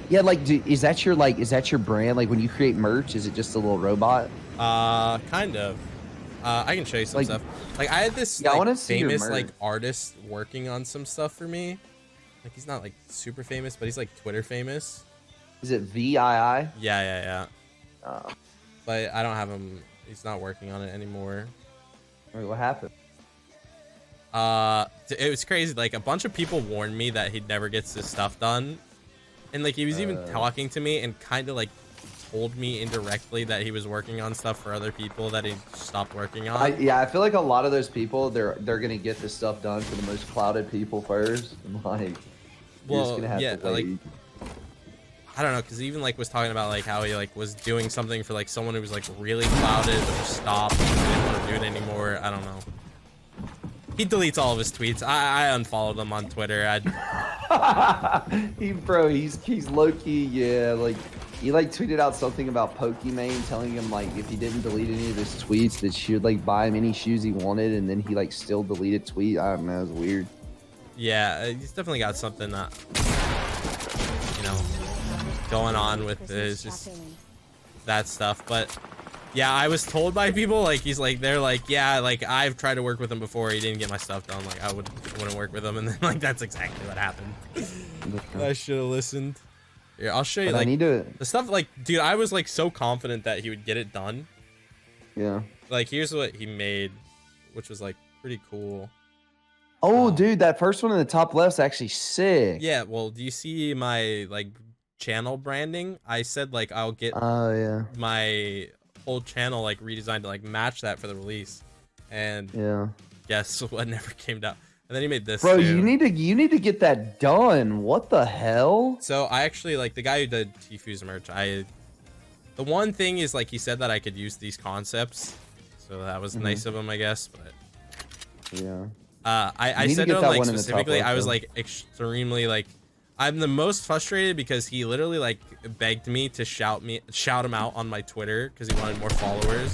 B: Yeah, like, is that your brand? Like when you create merch, is it just a little robot?
A: Kind of. I can show you some stuff. Like I had this like, famous like artist working on some stuff for me. Like he's not like super famous, but he's like Twitter famous.
B: Is it VII?
A: Yeah. But I don't have him. He's not working on it anymore.
B: Wait, what happened?
A: It was crazy. Like a bunch of people warned me that he'd never gets his stuff done, and like he was even talking to me and kind of like told me indirectly that he was working on stuff for other people that he stopped working on.
B: I feel like a lot of those people, they're gonna get this stuff done for the most clouded people first. Like,
A: well, just gonna have to wait. Like, I don't know, because he even like was talking about like how he like was doing something for like someone who was like really clouded but just stopped and didn't want to do it anymore. I don't know. He deletes all of his tweets. I unfollowed him on Twitter.
B: He's low key, yeah. Like he like tweeted out something about Pokimane, telling him like if he didn't delete any of his tweets, that she would like buy him any shoes he wanted, and then he like still deleted tweet. I don't know, it's weird.
A: Yeah, he's definitely got something that, you know, going on with his just that stuff. But yeah, I was told by people like they're like, yeah, like I've tried to work with him before, he didn't get my stuff done, like I wouldn't work with him, and then like that's exactly what happened. I should have listened. Here, I'll show you.
B: But
A: like
B: I need to.
A: the stuff, like, dude, I was like so confident that he would get it done.
B: Yeah.
A: Like here's what he made, which was like pretty cool.
B: Oh, dude, that first one in the top left's actually sick.
A: Yeah, well, do you see my like channel branding? I said like I'll get
B: Oh yeah.
A: my whole channel like redesigned to like match that for the release, and
B: Yeah.
A: guess what never came down. And then he made this.
B: Bro,
A: too.
B: you need to get that done. What the hell?
A: So I actually like the guy who did Tfue's merch. The one thing is like he said that I could use these concepts, so that was nice of him, I guess. But
B: Yeah.
A: I
B: need to
A: said
B: get
A: to him
B: that
A: like
B: one in the top
A: specifically,
B: left,
A: I was
B: though.
A: like extremely like, I'm the most frustrated because he literally like begged me to shout him out on my Twitter because he wanted more followers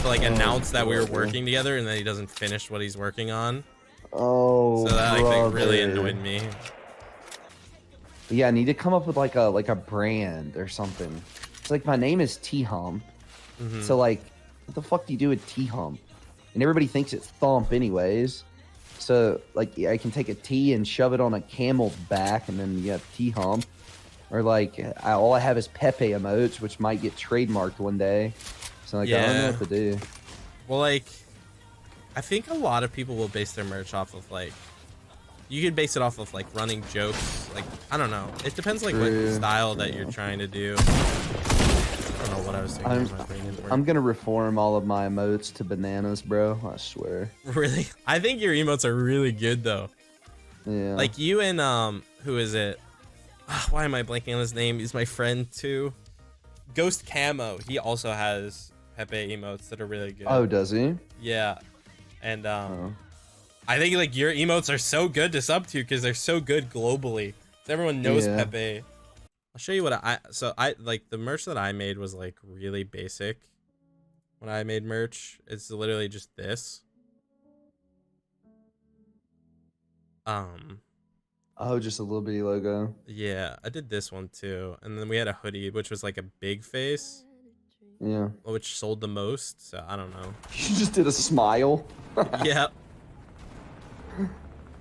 A: to like announce that we were working together, and then he doesn't finish what he's working on.
B: Oh,
A: So that like really
B: brother.
A: annoyed me.
B: Yeah, I need to come up with like a brand or something. It's like my name is T-Hump. So like, what the fuck do you do with T-Hump? And everybody thinks it's Thump anyways. So like, I can take a T and shove it on a camel's back, and then you have T-Hump. Or like, all I have is Pepe emotes, which might get trademarked one day. So like, I don't know
A: Yeah.
B: what to do.
A: Well, like, I think a lot of people will base their merch off of like, you could base it off of like running jokes. Like, I don't know. It depends like what
B: True.
A: style that you're trying to do. I don't know what I was thinking. My brain didn't work.
B: I'm gonna reform all of my emotes to bananas, bro. I swear.
A: Really, I think your emotes are really good though.
B: Yeah.
A: Like you and who is it? Why am I blanking on his name? He's my friend too. Ghost Camo. He also has Pepe emotes that are really good.
B: Oh, does he?
A: Yeah, and
B: Oh.
A: I think like your emotes are so good to sub to because they're so good globally. So everyone knows
B: Yeah.
A: Pepe. I'll show you what I like. The merch that I made was like really basic. When I made merch, it's literally just this.
B: Oh, just a little bitty logo.
A: Yeah, I did this one too, and then we had a hoodie which was like a big face,
B: Yeah.
A: which sold the most. So I don't know.
B: You just did a smile.
A: Yeah,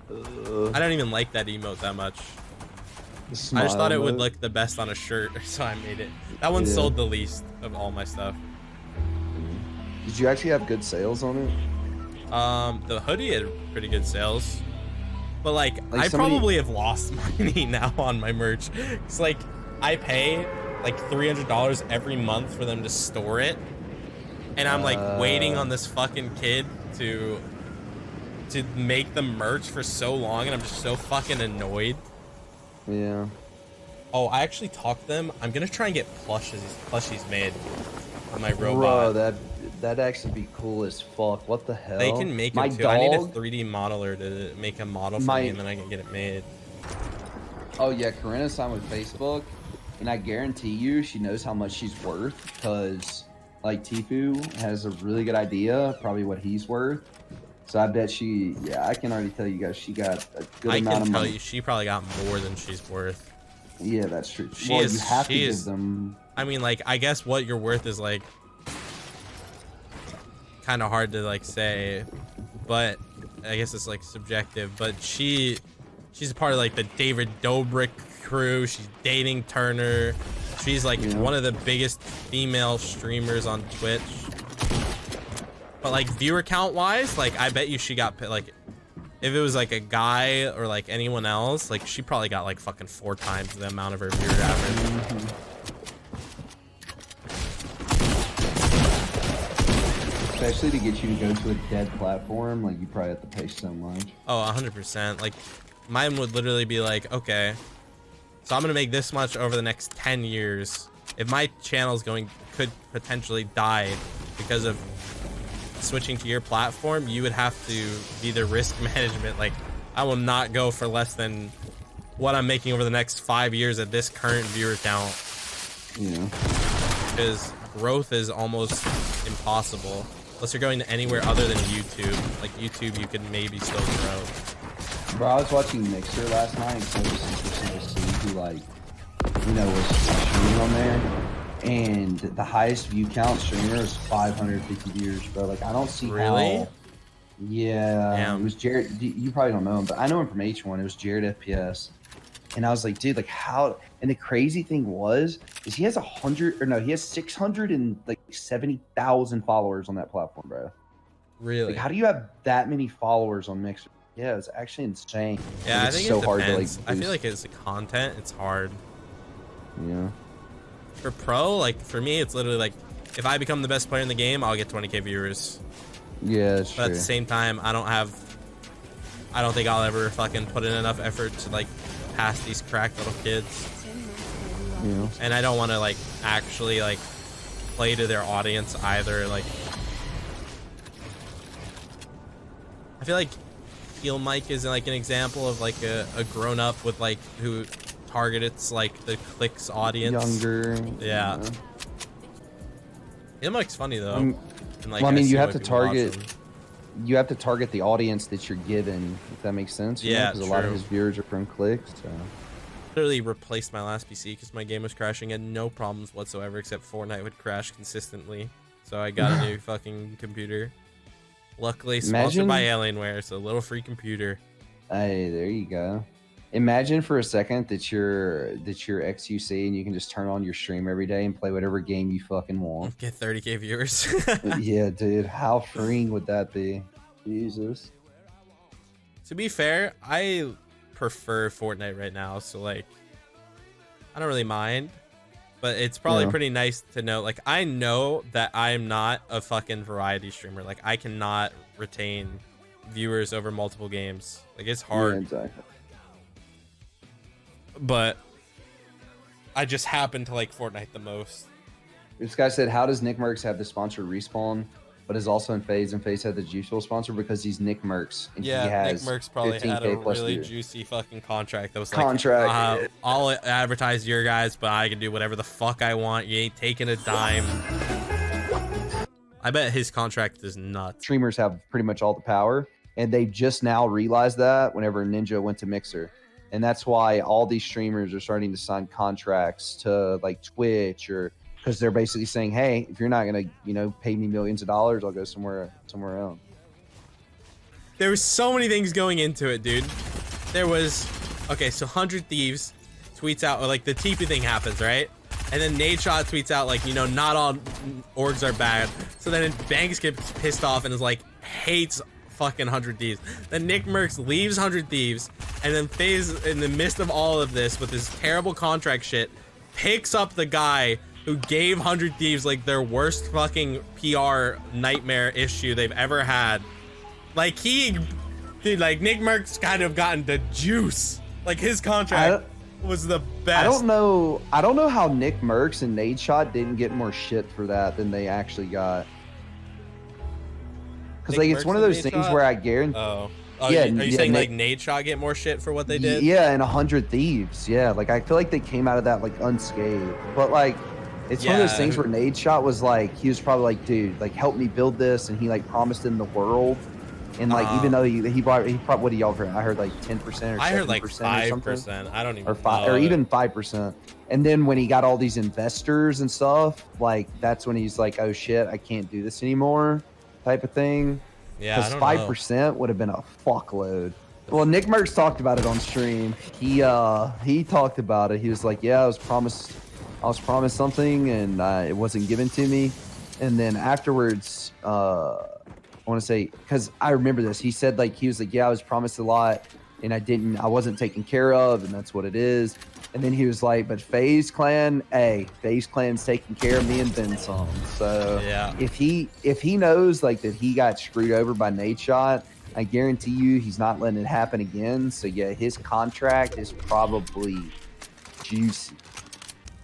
A: I don't even like that emote that much. I just thought it would look the best on a shirt, so I made it. That one
B: Yeah.
A: sold the least of all my stuff.
B: Did you actually have good sales on it?
A: The hoodie had pretty good sales, but like I
B: somebody-
A: probably have lost money now on my merch. It's like I pay like $300 every month for them to store it, and I'm like waiting on this fucking kid to make the merch for so long, and I'm just so fucking annoyed.
B: Yeah.
A: Oh, I actually talked to them. I'm gonna try and get plushies made for my
B: Bro,
A: robot.
B: that'd actually be cool as fuck. What the hell?
A: They can make
B: my
A: it too.
B: dog.
A: I need a 3D modeler to make a model for me, and then I can get it made.
B: Oh yeah, Corinna signed with Facebook, and I guarantee you, she knows how much she's worth because like Tfue has a really good idea, probably what he's worth. So I bet she, yeah, I can already tell you guys, she got a good
A: I
B: amount
A: can
B: of
A: tell
B: money.
A: you, she probably got more than she's worth.
B: Yeah, that's true.
A: She
B: Well,
A: is-
B: you have to
A: she
B: give
A: is-
B: them.
A: I mean, like, I guess what you're worth is like kind of hard to like say, but I guess it's like subjective. But she's a part of like the David Dobrik crew. She's dating Turner. She's like
B: Yeah.
A: one of the biggest female streamers on Twitch. But like viewer count wise, like I bet you she got like, if it was like a guy or like anyone else, like she probably got like fucking 4 times the amount of her viewer average.
B: Especially to get you to go to a dead platform, like you probably have to pay so much.
A: Oh, 100%. Like mine would literally be like, okay, so I'm gonna make this much over the next 10 years. If my channel's could potentially die because of switching to your platform, you would have to be the risk management. Like, I will not go for less than what I'm making over the next 5 years at this current viewer count.
B: Yeah.
A: Because growth is almost impossible unless you're going to anywhere other than YouTube. Like YouTube, you can maybe still grow.
B: Bro, I was watching Mixer last night, so it was interesting to see who, like, you know, was streaming on there. And the highest view count streamer is 550 viewers, bro. Like, I don't see
A: Really?
B: how. Yeah.
A: Damn.
B: It was Jared. You probably don't know him, but I know him from H1. It was Jared FPS. And I was like, dude, like, how? And the crazy thing is he has 670,000 followers on that platform, bro.
A: Really?
B: Like, how do you have that many followers on Mixer? Yeah, it's actually insane.
A: Yeah,
B: Like,
A: I
B: it's
A: think
B: so
A: it
B: hard to, like,
A: depends. I feel
B: boost.
A: like it's content. It's hard.
B: Yeah.
A: For pro, like for me, it's literally like if I become the best player in the game, I'll get 20k viewers.
B: Yeah, that's
A: But
B: true.
A: at the same time, I don't think I'll ever fucking put in enough effort to like pass these cracked little kids.
B: Yeah.
A: And I don't want to like actually like play to their audience either. Like I feel like Heel Mike is like an example of like a grown up with like who targets like the clicks audience.
B: Younger.
A: Yeah. Heel Mike's funny though.
B: Um,
A: And, like,
B: well, I mean,
A: see
B: you
A: why
B: have to
A: people watch
B: target.
A: him.
B: You have to target the audience that you're given, if that makes sense.
A: Yeah,
B: because a lot of
A: true.
B: his viewers are from clicks. So.
A: Literally replaced my last PC because my game was crashing. Had no problems whatsoever except Fortnite would crash consistently. So I got a new fucking computer. Luckily sponsored
B: Imagine-
A: by Alienware, so a little free computer.
B: Hey, there you go. Imagine for a second that you're XUC and you can just turn on your stream every day and play whatever game you fucking want.
A: Get 30k viewers.
B: Yeah, dude, how freeing would that be? Jesus.
A: To be fair, I prefer Fortnite right now, so like I don't really mind. But it's probably
B: Yeah.
A: pretty nice to know. Like I know that I'm not a fucking variety streamer. Like I cannot retain viewers over multiple games. Like it's hard.
B: Yeah, exactly.
A: But I just happen to like Fortnite the most.
B: This guy said, "How does Nick Merckx have the sponsor Respawn, but is also in FaZe, and FaZe had the Juice WRLD sponsor because he's Nick Merckx and
A: Yeah,
B: he has
A: Nick Merckx probably had a
B: 15K plus
A: really
B: viewers."
A: juicy fucking contract that was
B: Contract.
A: like, I'll advertise your guys, but I can do whatever the fuck I want. You ain't taking a dime. I bet his contract is nuts.
B: Streamers have pretty much all the power, and they just now realized that whenever Ninja went to Mixer. And that's why all these streamers are starting to sign contracts to like Twitch, or because they're basically saying, hey, if you're not gonna, pay me millions of dollars, I'll go somewhere else.
A: There was so many things going into it, dude. There was, okay, so 100 Thieves tweets out, or like the TP thing happens, right? And then Nadeshot tweets out like, not all orgs are bad. So then Banks gets pissed off and is like, hates fucking 100 Thieves. Then Nick Merckx leaves 100 Thieves, and then FaZe, in the midst of all of this with this terrible contract shit, picks up the guy who gave 100 Thieves like their worst fucking PR nightmare issue they've ever had. Like dude, like Nick Merckx kind of gotten the juice. Like his contract was the best.
B: I don't know how Nick Merckx and Nadeshot didn't get more shit for that than they actually got. Because
A: Nick
B: like it's
A: Merckx
B: one of
A: and
B: those things
A: Nadeshot?
B: where I guarantee.
A: Oh,
B: Yeah,
A: are you
B: yeah,
A: saying
B: Nick-
A: like Nadeshot get more shit for what they did?
B: Yeah, and 100 Thieves. Yeah, like I feel like they came out of that like unscathed. But like, it's one of those
A: Yeah.
B: things where Nadeshot was like, he was probably like, dude, like help me build this, and he like promised him the world. And like, even though he probably what do y'all heard? I heard like 10% or
A: I heard like
B: 7% or something.
A: 5%. I don't even
B: Or five,
A: know.
B: or even 5%. And then when he got all these investors and stuff, like that's when he's like, "Oh shit, I can't do this anymore," type of thing.
A: Yeah, I
B: Because
A: don't
B: 5% would have been a fuckload. Well, Nick Merckx talked about it on stream. He talked about it. He was like, "Yeah, I was promised something, and it wasn't given to me." And then afterwards, I want to say, because I remember this, he said like he was like, "Yeah, I was promised a lot, and I wasn't taken care of, and that's what it is." And then he was like, "But FaZe Clan's taking care of me and then some." So
A: Yeah.
B: if he knows like that he got screwed over by Nadeshot, I guarantee you he's not letting it happen again. So yeah, his contract is probably juicy.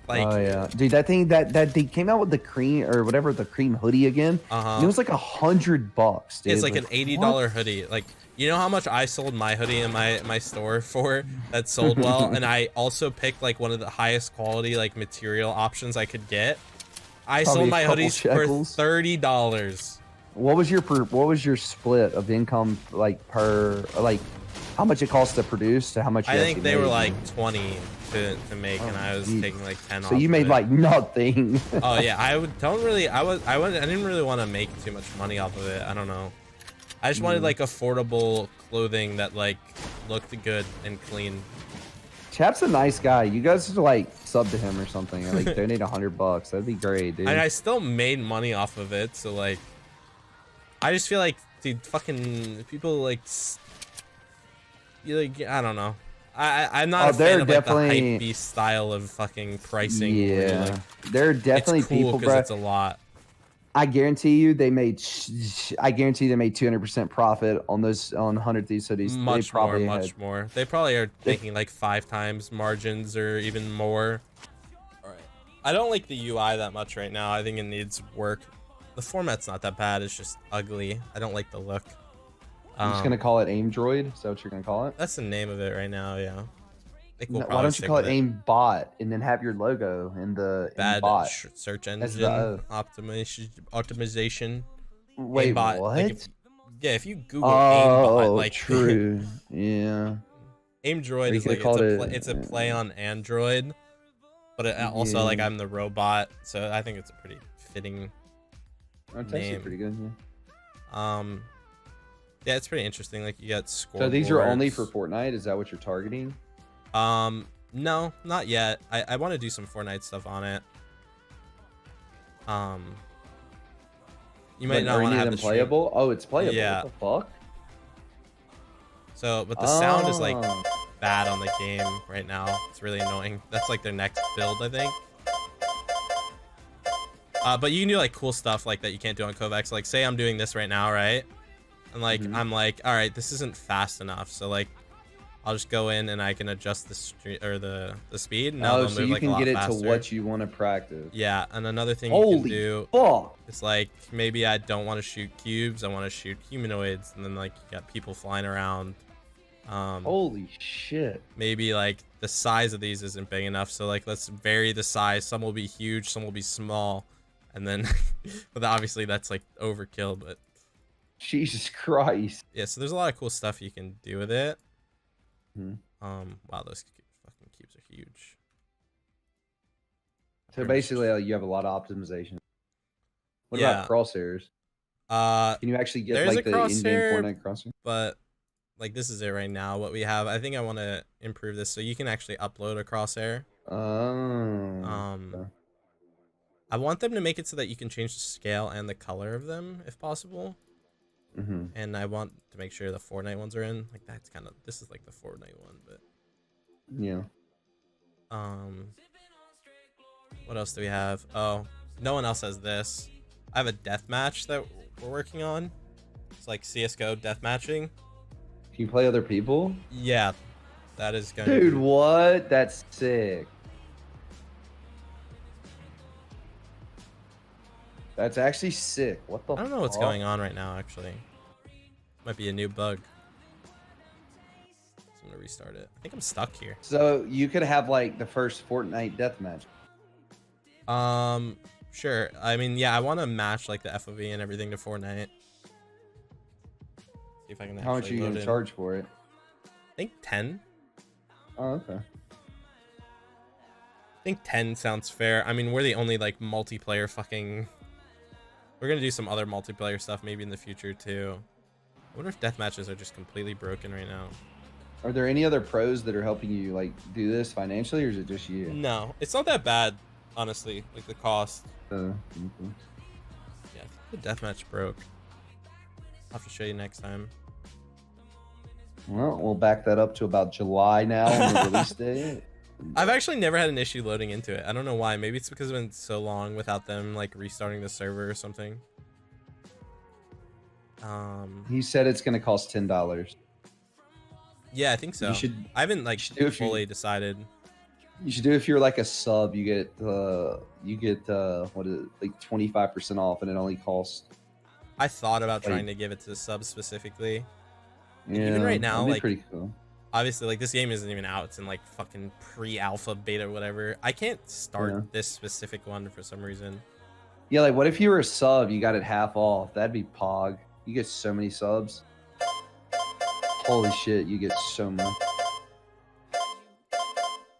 A: Like,
B: oh yeah, dude, that thing that they came out with the cream or whatever, the cream hoodie again. And it was like $100, dude.
A: it's like an $80
B: what?
A: hoodie. Like, you know how much I sold my hoodie in my store for that sold well, and I also picked like one of the highest quality like material options I could get. I
B: Probably
A: sold
B: a
A: my
B: couple
A: hoodies
B: shekels.
A: for $30.
B: What was your split of income like per like how much it costs to produce to how much?
A: I
B: you
A: think
B: actually
A: they were
B: made?
A: like 20 to make, and I was
B: geez.
A: taking like 10 off.
B: So you
A: of
B: made
A: it.
B: like nothing.
A: Oh yeah, I didn't really want to make too much money off of it. I don't know. I just wanted like affordable clothing that like looked good and clean.
B: Chap's a nice guy. You guys should like sub to him or something and like donate $100. That'd be great, dude.
A: And I still made money off of it, so like, I just feel like, dude, fucking people like, you like, I don't know. I'm not a fan of like the hype beast style of fucking pricing.
B: Yeah,
A: where, like,
B: there are definitely
A: it's cool
B: people, bro.
A: it's a lot.
B: I guarantee you they made. I guarantee they made 200% profit on those on 100 Thieves hoodies.
A: Much more. They probably are making like 5 times margins or even more. All right. I don't like the UI that much right now. I think it needs work. The format's not that bad. It's just ugly. I don't like the look.
B: I'm just gonna call it Aim Droid. Is that what you're gonna call it?
A: That's the name of it right now. Yeah. I think we'll
B: Why
A: probably
B: don't you
A: stick
B: call it
A: with
B: Aim Bot and then have your logo in the
A: Bad
B: bot?
A: search
B: That's
A: engine
B: the O.
A: optimization.
B: Wait,
A: aimbot.
B: what?
A: Like if you Google aimbot, like
B: true. Yeah.
A: Aim Droid
B: We
A: is like
B: could've called
A: it's a play on Android, but it also like I'm the robot, so I think it's a pretty fitting
B: That's
A: name.
B: actually pretty good. Yeah.
A: Yeah, it's pretty interesting. Like you got score.
B: So these are only for Fortnite. Is that what you're targeting?
A: No, not yet. I want to do some Fortnite stuff on it. You might not want to have the stream.
B: playable. Oh, it's playable.
A: Yeah.
B: What the fuck?
A: So, but the sound is like
B: Oh.
A: bad on the game right now. It's really annoying. That's like their next build, I think. But you can do like cool stuff like that you can't do on Kovacs. Like say I'm doing this right now, right? And like I'm like, all right, this isn't fast enough. So like I'll just go in and I can adjust the speed. And now they'll
B: so
A: move
B: you
A: like a
B: can
A: lot
B: get it
A: faster.
B: to what you want to practice.
A: Yeah, and another thing you can
B: Holy
A: do
B: fuck!
A: is like maybe I don't want to shoot cubes, I want to shoot humanoids, and then like you got people flying around.
B: Holy shit!
A: Maybe like the size of these isn't big enough, so like let's vary the size. Some will be huge, some will be small, and then but obviously that's like overkill. But
B: Jesus Christ!
A: yeah, so there's a lot of cool stuff you can do with it. Wow, those fucking cubes are huge.
B: So basically, you have a lot of optimization. What
A: Yeah.
B: about crosshairs? Can you actually get
A: there's
B: like
A: a
B: the in-game
A: crosshair,
B: Fortnite crosshair?
A: but like this is it right now. What we have, I think I want to improve this so you can actually upload a crosshair.
B: Oh.
A: I want them to make it so that you can change the scale and the color of them if possible. And I want to make sure the Fortnite ones are in. Like that's kind of, this is like the Fortnite one, but
B: Yeah.
A: what else do we have? Oh, no one else has this. I have a death match that we're working on. It's like CS:GO death matching.
B: Can you play other people?
A: Yeah, that is going.
B: Dude, what? That's sick. That's actually sick. What the?
A: I don't know what's going on right now. Actually, might be a new bug. So I'm gonna restart it. I think I'm stuck here.
B: So you could have like the first Fortnite deathmatch.
A: Sure. I mean, yeah, I want to match like the FOV and everything to Fortnite. See if I can.
B: How much are you gonna charge for it?
A: I think 10.
B: Oh, okay.
A: I think 10 sounds fair. I mean, we're the only like multiplayer fucking. We're gonna do some other multiplayer stuff maybe in the future too. I wonder if death matches are just completely broken right now.
B: Are there any other pros that are helping you like do this financially, or is it just you?
A: No, it's not that bad, honestly. Like the cost.
B: Okay.
A: Yeah, I think the deathmatch broke. I'll have to show you next time.
B: Well, we'll back that up to about July now on the release date.
A: I've actually never had an issue loading into it. I don't know why. Maybe it's because it's been so long without them like restarting the server or something.
B: He said it's gonna cost $10.
A: Yeah, I think so.
B: You should.
A: I haven't like
B: should do it if you-
A: fully decided.
B: You should do if you're like a sub, you get what is it, like 25% off, and it only costs.
A: I thought about
B: Like-
A: trying to give it to subs specifically.
B: Yeah,
A: Even right now,
B: that'd be
A: like-
B: pretty cool.
A: Obviously, like this game isn't even out. It's in like fucking pre-alpha, beta, whatever. I can't start
B: Yeah.
A: this specific one for some reason.
B: Yeah, like what if you were a sub, you got it half off? That'd be pog. You get so many subs. Holy shit, you get so much.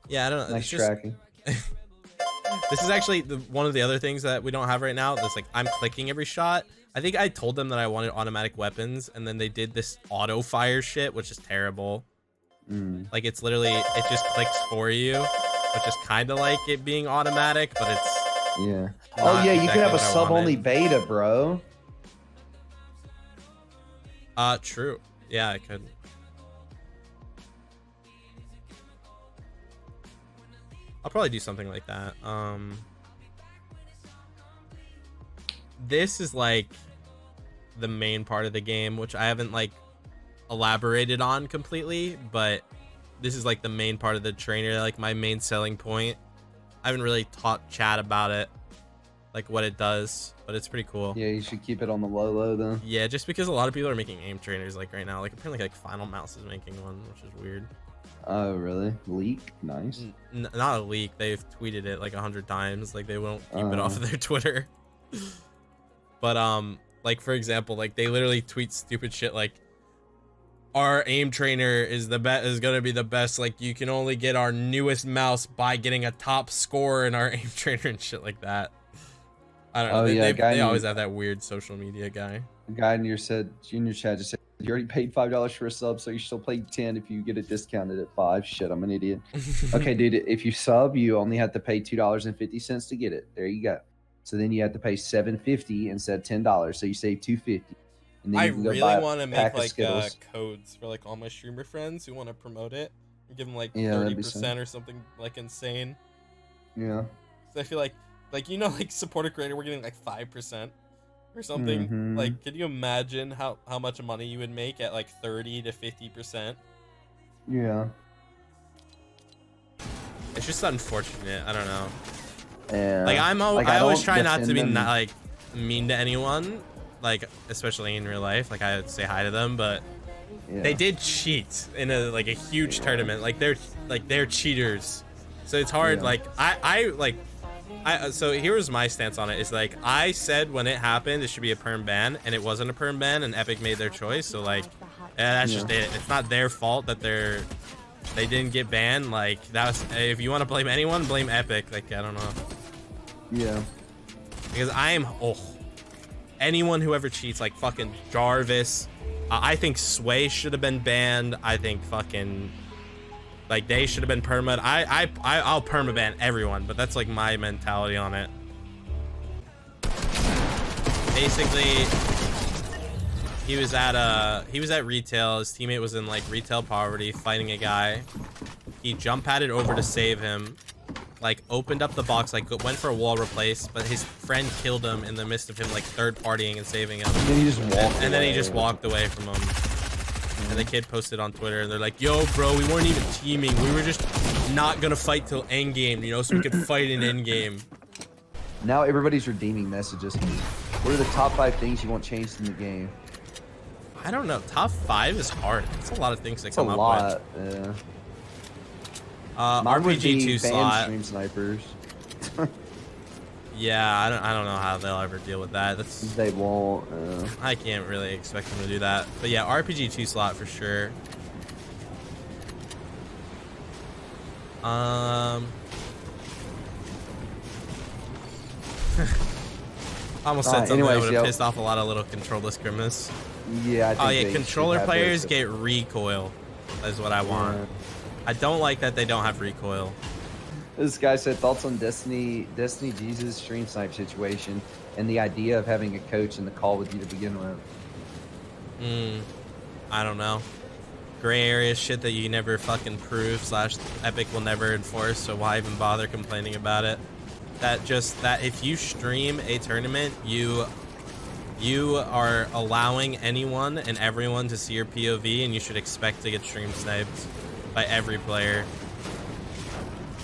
A: Yeah, I don't know.
B: Nice
A: It's just,
B: tracking.
A: this is actually one of the other things that we don't have right now. That's like I'm clicking every shot. I think I told them that I wanted automatic weapons, and then they did this auto fire shit, which is terrible. Like it's literally it just clicks for you, which is kind of like it being automatic, but it's
B: Yeah.
A: not
B: Oh yeah, you
A: exactly
B: could have a
A: what I
B: sub only
A: wanted.
B: beta, bro.
A: True. Yeah, I could. I'll probably do something like that. This is like the main part of the game, which I haven't like elaborated on completely, but this is like the main part of the trainer, like my main selling point. I haven't really taught chat about it, like what it does, but it's pretty cool.
B: Yeah, you should keep it on the low then.
A: Yeah, just because a lot of people are making aim trainers like right now. Like apparently like Final Mouse is making one, which is weird.
B: Oh really? Leak? Nice.
A: Not a leak. They've tweeted it like 100 times. Like they won't keep it off of their Twitter. But like for example, like they literally tweet stupid shit like our aim trainer is gonna be the best. Like you can only get our newest mouse by getting a top score in our aim trainer and shit like that. I don't know.
B: Oh, yeah,
A: They always have that weird social media guy.
B: A guy in your chat just said you already paid $5 for a sub, so you still pay 10 if you get it discounted at 5. Shit, I'm an idiot. Okay, dude, if you sub, you only have to pay $2.50 to get it. There you go. So then you have to pay $7.50 instead of $10, so you save $2.50. And then
A: I
B: you can go
A: really
B: buy a
A: want to
B: pack
A: make
B: of
A: like
B: Skittles.
A: codes for like all my streamer friends who want to promote it. And give them like
B: Yeah, that'd be
A: 30% or something like insane.
B: Yeah.
A: So I feel like you know like supporter creator we're getting like 5% or something.
B: Mhm.
A: Like could you imagine how much money you would make at like 30 to 50%?
B: Yeah.
A: It's just unfortunate. I don't know.
B: Yeah.
A: Like I
B: I
A: always
B: don't
A: try not to be
B: defend them.
A: like mean to anyone, like especially in real life. Like I would say hi to them, but
B: Yeah.
A: they did cheat in a huge tournament. Like they're cheaters. So it's hard.
B: Yeah.
A: Like so here's my stance on it is like I said when it happened it should be a perm ban, and it wasn't a perm ban, and Epic made their choice. So like that's just it. It's not their fault that they didn't get banned. Like that was, if you want to blame anyone, blame Epic. Like I don't know.
B: Yeah.
A: Because anyone who ever cheats, like fucking Jarvis, I think Sway should have been banned. I think fucking like they should have been perma. I'll perma ban everyone, but that's like my mentality on it. Basically, he was at retail. His teammate was in like retail poverty, fighting a guy. He jump padded over to save him. Like opened up the box, like went for a wall replace, but his friend killed him in the midst of him like third partying and saving him.
B: And then he just walked
A: And then he
B: away.
A: just walked away from him. And the kid posted on Twitter, and they're like, "Yo, bro, we weren't even teaming. We were just not gonna fight till end game, you know, so we could fight in end game."
B: Now everybody's redeeming messages. What are the top 5 things you want changed in the game?
A: I don't know. Top 5 is hard. It's a lot of things to
B: It's
A: come
B: a
A: up
B: lot. Yeah.
A: with.
B: Mine would be
A: RPG2
B: ban
A: slot.
B: stream snipers.
A: Yeah, I don't know how they'll ever deal with that. That's
B: They won't.
A: I can't really expect them to do that. But yeah, RPG2 slot for sure. I almost said something that
B: anyways,
A: would
B: yo.
A: have pissed off a lot of little controllers grimace.
B: Yeah. I think
A: Oh yeah,
B: they
A: controller
B: should have
A: players
B: those.
A: get recoil. Is what I want.
B: Yeah.
A: I don't like that they don't have recoil.
B: This guy said thoughts on Destiny Jesus stream snipe situation and the idea of having a coach in the call with you to begin with.
A: I don't know. Gray area shit that you never fucking prove / Epic will never enforce, so why even bother complaining about it? That if you stream a tournament, you are allowing anyone and everyone to see your POV, and you should expect to get stream sniped by every player.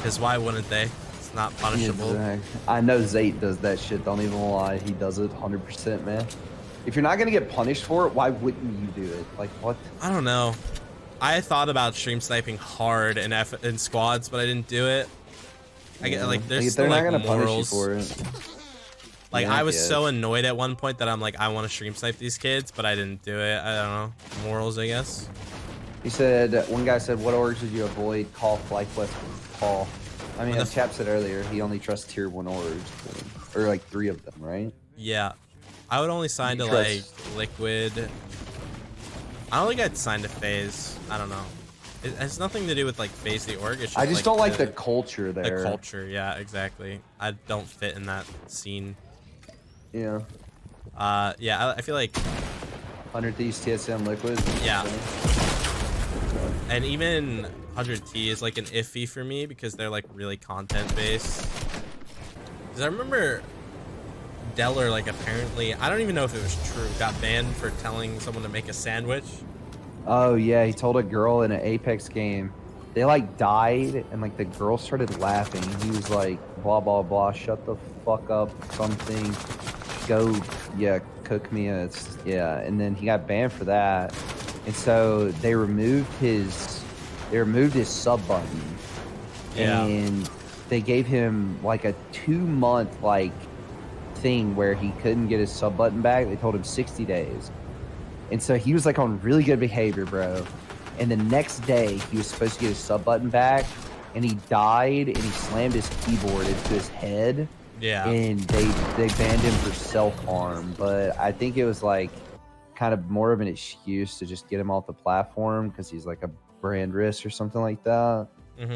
A: Because why wouldn't they? It's not punishable.
B: Exactly. I know Zayt does that shit. Don't even lie. He does it 100%, man. If you're not gonna get punished for it, why wouldn't you do it? Like what?
A: I don't know. I thought about stream sniping hard in squads, but I didn't do it. I get like there's still
B: they're
A: like
B: not gonna
A: morals.
B: punish you for it.
A: Like
B: Yeah,
A: I was
B: guess.
A: so annoyed at one point that I'm like, I want to stream snipe these kids, but I didn't do it. I don't know. Morals, I guess.
B: He said, one guy said, what orgs did you avoid? Call, FlyQuest, Call. I mean,
A: What
B: as Chap said earlier, he only trusts tier 1 orgs. Or like 3 of them, right?
A: Yeah. I would only sign to
B: You
A: like
B: trust-
A: Liquid. I don't think I'd sign to FaZe. I don't know. It has nothing to do with like FaZe the org. It's just
B: I just don't like the culture there.
A: the culture. Yeah, exactly. I don't fit in that scene.
B: Yeah.
A: Yeah, I feel like
B: 100 Thieves, TSM, Liquid.
A: Yeah. And even 100T is like an iffy for me because they're like really content based. Because I remember Deller, like apparently, I don't even know if it was true, got banned for telling someone to make a sandwich.
B: Oh yeah, he told a girl in an Apex game. They like died and like the girl started laughing. He was like, blah blah blah, shut the fuck up, something. Go, yeah, cook me. Yeah, and then he got banned for that. And so they removed his sub button.
A: Yeah.
B: And they gave him like a 2-month like thing where he couldn't get his sub button back. They told him 60 days. And so he was like on really good behavior, bro. And the next day he was supposed to get his sub button back and he died and he slammed his keyboard into his head.
A: Yeah.
B: And they banned him for self-harm. But I think it was like kind of more of an excuse to just get him off the platform because he's like a brand risk or something like that.
A: Mm-hmm.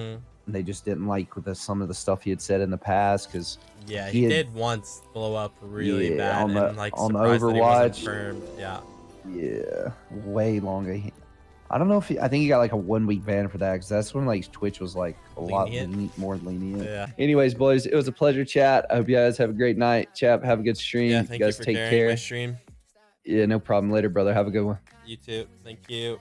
B: And they just didn't like some of the stuff he had said in the past because
A: Yeah,
B: he
A: he
B: had-
A: did once blow up really
B: Yeah,
A: bad
B: on the-
A: and like
B: on the
A: surprised that he wasn't
B: Overwatch.
A: firmed. Yeah.
B: yeah, way longer. I don't know if I think he got like a 1-week ban for that because that's when like Twitch was like a lot more lenient.
A: Yeah.
B: Anyways, boys, it was a pleasure chat. I hope you guys have a great night. Chap, have a good stream.
A: Yeah,
B: you
A: thank you
B: guys
A: for
B: take
A: carrying
B: care.
A: my stream.
B: Yeah, no problem. Later, brother. Have a good one.
A: You too. Thank you.